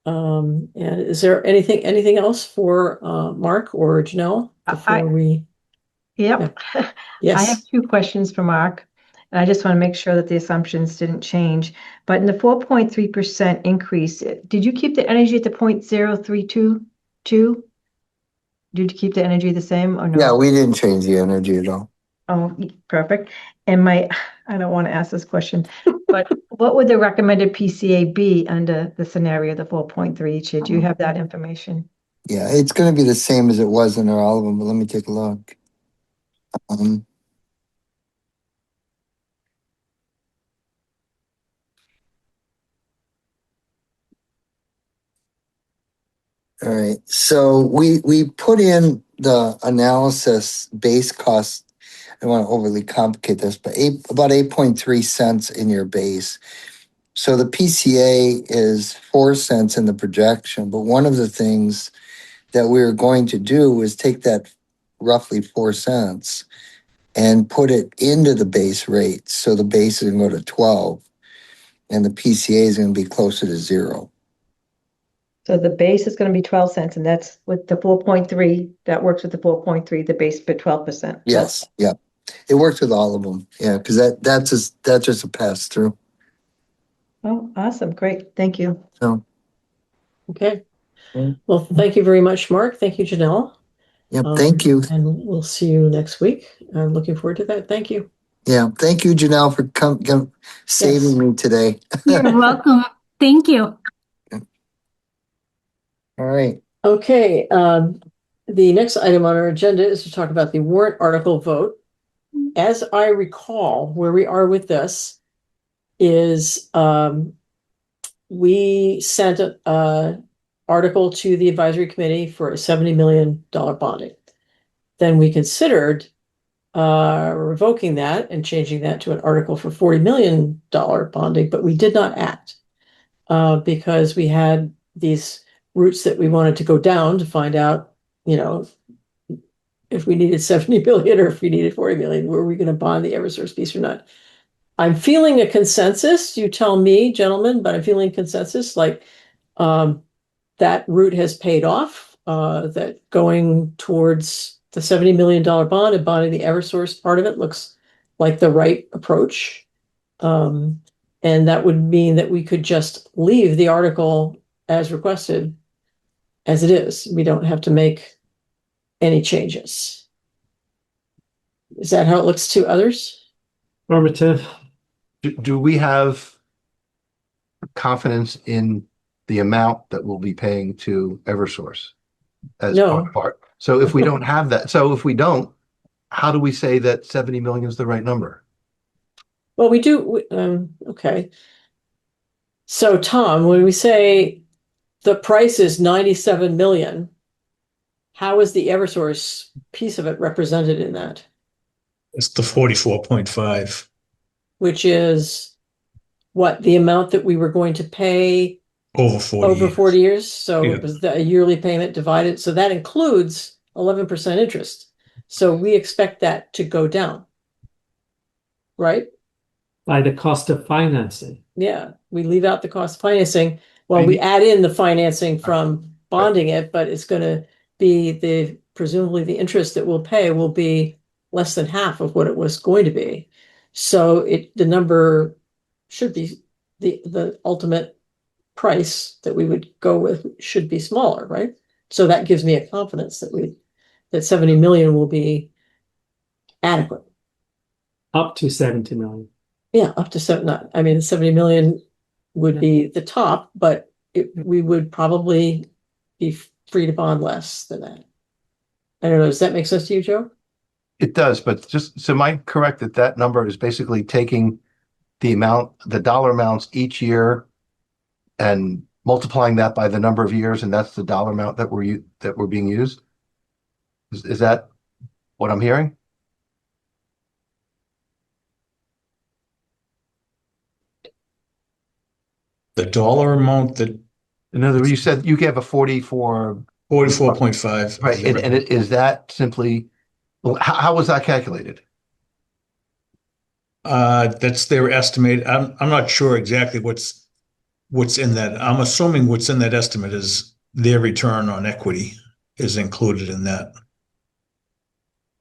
And is there anything else for Mark or Janelle before we? Yep. Yes. I have two questions for Mark, and I just want to make sure that the assumptions didn't change. But in the 4.3% increase, did you keep the energy at the 0.0322? Did you keep the energy the same or no? Yeah, we didn't change the energy at all. Oh, perfect. And I don't want to ask this question, but what would the recommended PCA be under the scenario, the 4.3 each year? Do you have that information? Yeah, it's going to be the same as it was in all of them, but let me take a look. All right, so we put in the analysis base cost. I don't want to overly complicate this, but about 8.3 cents in your base. So the PCA is 4 cents in the projection, but one of the things that we were going to do is take that roughly 4 cents and put it into the base rate. So the base is going to go to 12 and the PCA is going to be closer to 0. So the base is going to be 12 cents, and that's with the 4.3. That works with the 4.3, the base for 12%. Yes, yeah. It works with all of them. Yeah, because that's just a pass through. Oh, awesome. Great. Thank you. So, Okay. Mm. Well, thank you very much, Mark. Thank you, Janelle. yeah, thank you. And we'll see you next week. I'm looking forward to that. Thank you. Yeah, thank you, Janelle, for saving me today. You're welcome. Thank you. All right. Okay, the next item on our agenda is to talk about the warrant article vote. As I recall, where we are with this is we sent a article to the advisory committee for a $70 million bonding. Then we considered revoking that and changing that to an article for $40 million bonding, but we did not act because we had these routes that we wanted to go down to find out, if we needed 70 billion or if we needed 40 million, were we going to bond the Eversource piece or not? I'm feeling a consensus. You tell me, gentlemen, but I'm feeling consensus like that route has paid off, that going towards the $70 million bond and bonding the Eversource part of it looks like the right approach. And that would mean that we could just leave the article as requested as it is. We don't have to make any changes. Is that how it looks to others? Affirmative. Do we have confidence in the amount that we'll be paying to Eversource as No. part? So if we don't have that, if we don't, how do we say that 70 million is the right number? Well, we do. Okay. So, Tom, when we say the price is 97 million, how is the Eversource piece of it represented in that? It's the 44.5 Which is what the amount that we were going to pay over 40 over years. 40 years. So Yeah. it was a yearly payment divided. So that includes 11% interest. So we expect that to go down, right? By the cost of financing. Yeah, we leave out the cost of financing. Well, we add in the financing from bonding it, but it's going to be presumably the interest that we'll pay will be less than half of what it was going to be. So the number should be the ultimate price that we would go with should be smaller, right? So that gives me a confidence that 70 million will be adequate. Up to 70 million. Yeah, up to 70 million would be the top, but we would probably be free to bond less than that. I don't know. Does that make sense to you, Joe? It does, but so am I correct that number is basically taking the dollar amounts each year and multiplying that by the number of years, and that's the dollar amount that we're being used? Is that what I'm hearing? The dollar amount that In other words, you said you gave a 44, 44.5. right? And is that simply, how was that calculated? That's their estimate. I'm not sure exactly what's in that. I'm assuming what's in that estimate is their return on equity is included in that.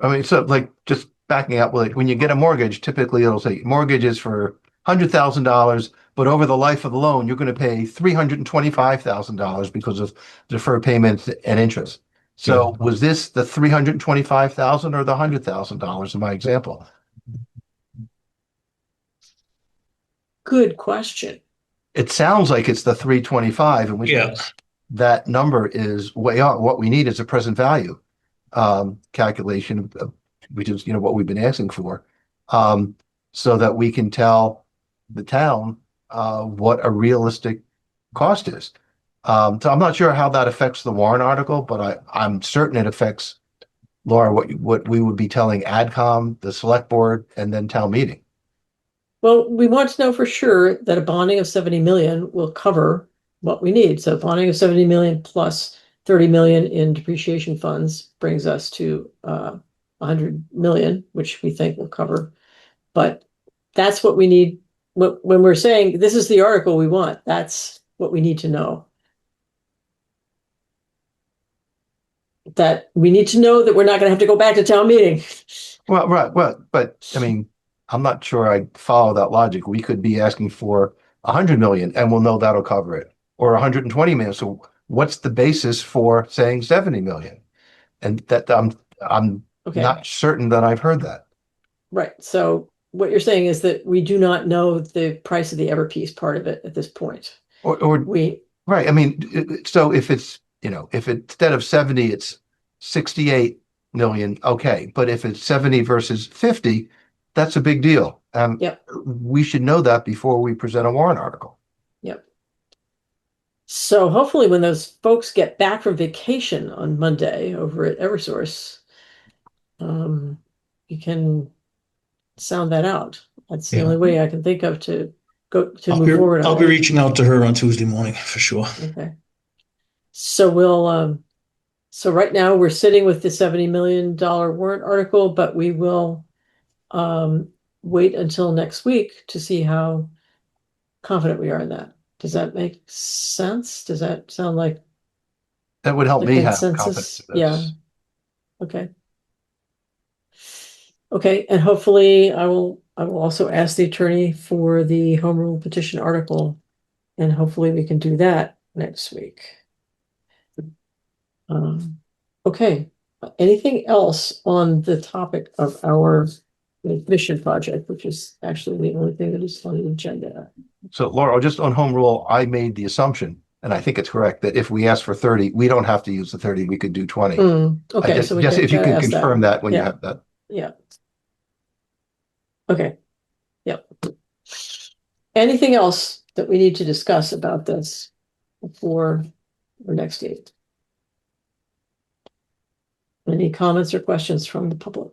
I mean, so like just backing out, like when you get a mortgage, typically it'll say mortgage is for $100,000, but over the life of the loan, you're going to pay $325,000 because of deferred payments and interest. So was this the $325,000 or the $100,000 in my example? Good question. It sounds like it's the 325, in which case that number is way out. What we need is a present value calculation, which is what we've been asking for, so that we can tell the town what a realistic cost is. So I'm not sure how that affects the warrant article, but I'm certain it affects, Laura, what we would be telling AdCom, the select board, and then town meeting. Well, we want to know for sure that a bonding of 70 million will cover what we need. So bonding of 70 million plus 30 million in depreciation funds brings us to 100 million, which we think will cover. But that's what we need. When we're saying this is the article we want, that's what we need to know. That we need to know that we're not going to have to go back to town meeting. Well, right, well, but I mean, I'm not sure I follow that logic. We could be asking for 100 million and we'll know that'll cover it, or 120 million. So what's the basis for saying 70 million? And that I'm Okay. not certain that I've heard that. Right. So what you're saying is that we do not know the price of the Everpiece part of it at this point. Or right. I mean, so if it's, if instead of 70, it's 68 million, okay. But if it's 70 versus 50, that's a big deal. Yep. We should know that before we present a warrant article. Yep. So hopefully when those folks get back from vacation on Monday over at Eversource, you can sound that out. That's the Yeah. only way I can think of to I'll move be, forward I'll on be it. reaching out to her on Tuesday morning for sure. Okay. So so right now we're sitting with the $70 million warrant article, but we will wait until next week to see how confident we are in that. Does that make sense? Does that sound like That would help the me have confidence consensus? in Yeah. this. Okay. Okay, and hopefully I will also ask the attorney for the home rule petition article, and hopefully we can do that next week. Okay, anything else on the topic of our mission project, which is actually the only thing that is on the agenda? So Laura, just on home rule, I made the assumption, and I think it's correct, that if we ask for 30, we don't have to use the 30, we could do 20. Okay, so we just if you gotta can ask confirm that when you Yeah. have that. Yeah. Okay. Yep. Anything else that we need to discuss about this before our next date? Any comments or questions from the public?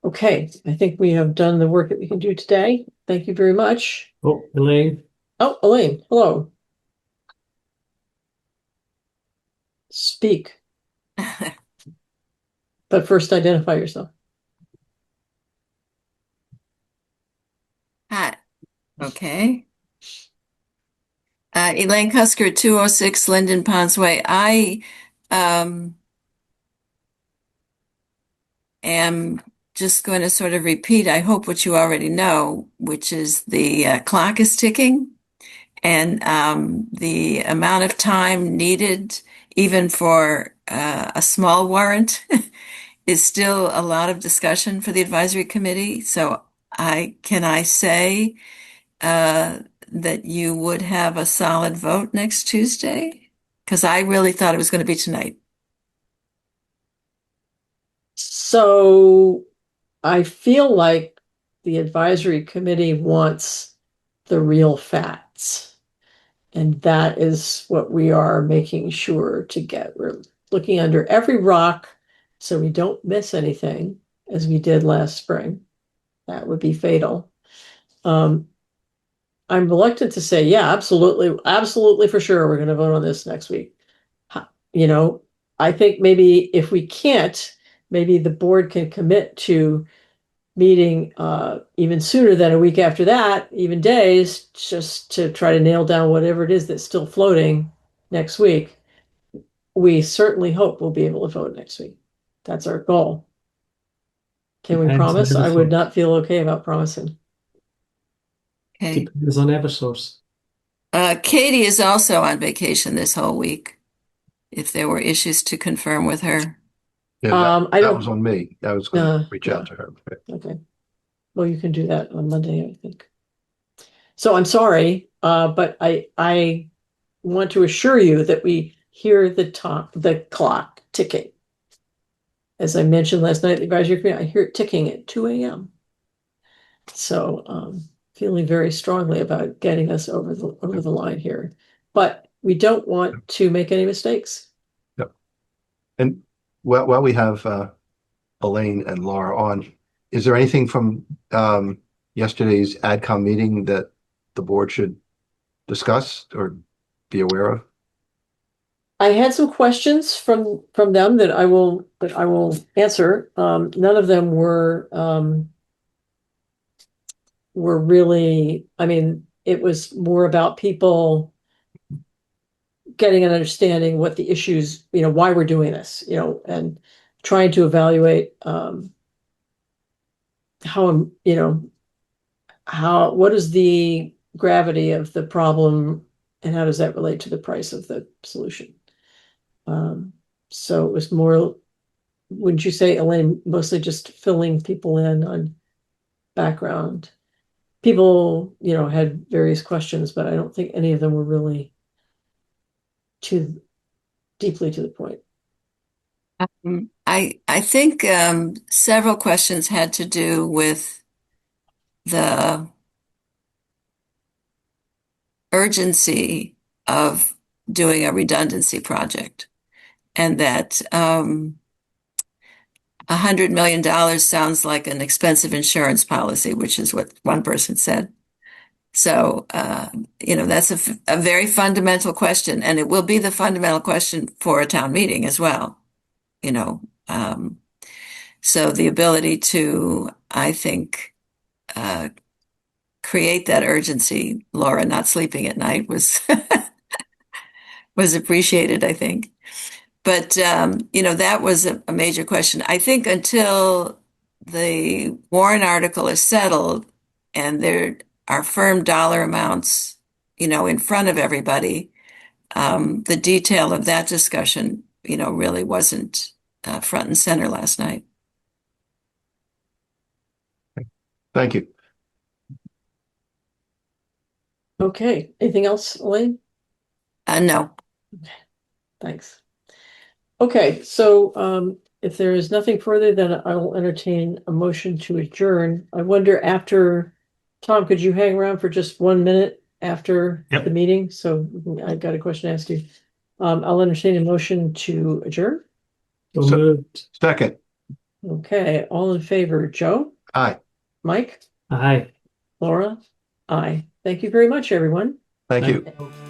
Okay, I think we have done the work that we can do today. Thank you very much. Oh, Elaine. Oh, Elaine, hello. Speak. But first identify yourself. Hi. Okay. Elaine Cusker, 206 Linden Ponds Way. I am just going to sort of repeat, I hope, what you already know, which is the clock is ticking, and the amount of time needed, even for a small warrant, is still a lot of discussion for the advisory committee. So can I say that you would have a solid vote next Tuesday? Because I really thought it was going to be tonight. So I feel like the advisory committee wants the real facts. And that is what we are making sure to get. We're looking under every rock so we don't miss anything, as we did last spring. That would be fatal. I'm reluctant to say, yeah, absolutely for sure, we're going to vote on this next week. I think maybe if we can't, maybe the board can commit to meeting even sooner than a week after that, even days, just to try to nail down whatever it is that's still floating next week. We certainly hope we'll be able to vote next week. That's our goal. Can we Depends on promise? I would Eversource. not feel okay about promising. Okay. Depends on Eversource. Katie is also on vacation this whole week. If there were issues to confirm with her. Yeah, I that don't. was on me. I was going to reach out to her. Okay. Well, you can do that on Monday, I think. So I'm sorry, but I want to assure you that we hear the clock ticking. As I mentioned last night at the advisory committee, I hear it ticking at 2 a.m. So feeling very strongly about getting us over the line here. But we don't want to make any mistakes. Yep. And while we have Elaine and Laura on, is there anything from yesterday's AdCom meeting that the board should discuss or be aware of? I had some questions from them that I will answer. None of them were really, I mean, it was more about people getting an understanding what the issues, why we're doing this, and trying to evaluate how, what is the gravity of the problem and how does that relate to the price of the solution? So it was more, wouldn't you say, Elaine, mostly just filling people in on background? People, had various questions, but I don't think any of them were really too deeply to the point. I think several questions had to do with the urgency of doing a redundancy project, and that $100 million sounds like an expensive insurance policy, which is what one person said. So, that's a very fundamental question, and it will be the fundamental question for a town meeting as well. So the ability to, I think, create that urgency, Laura not sleeping at night was was appreciated, I think. But that was a major question. I think until the Warren article is settled and there are firm dollar amounts, in front of everybody, the detail of that discussion, really wasn't front and center last night. Thank you. Okay. Anything else, Elaine? No. Thanks. Okay, so if there is nothing further, then I will entertain a motion to adjourn. I wonder after, Tom, could you hang around for just 1 minute after Yep. the meeting? So I've got a question to ask you. I'll entertain a motion to adjourn. So So- moved. Second. Okay, all in favor, Joe, Aye. Mike, Aye. Laura, aye. Thank you very much, everyone. Thank you. Thank you.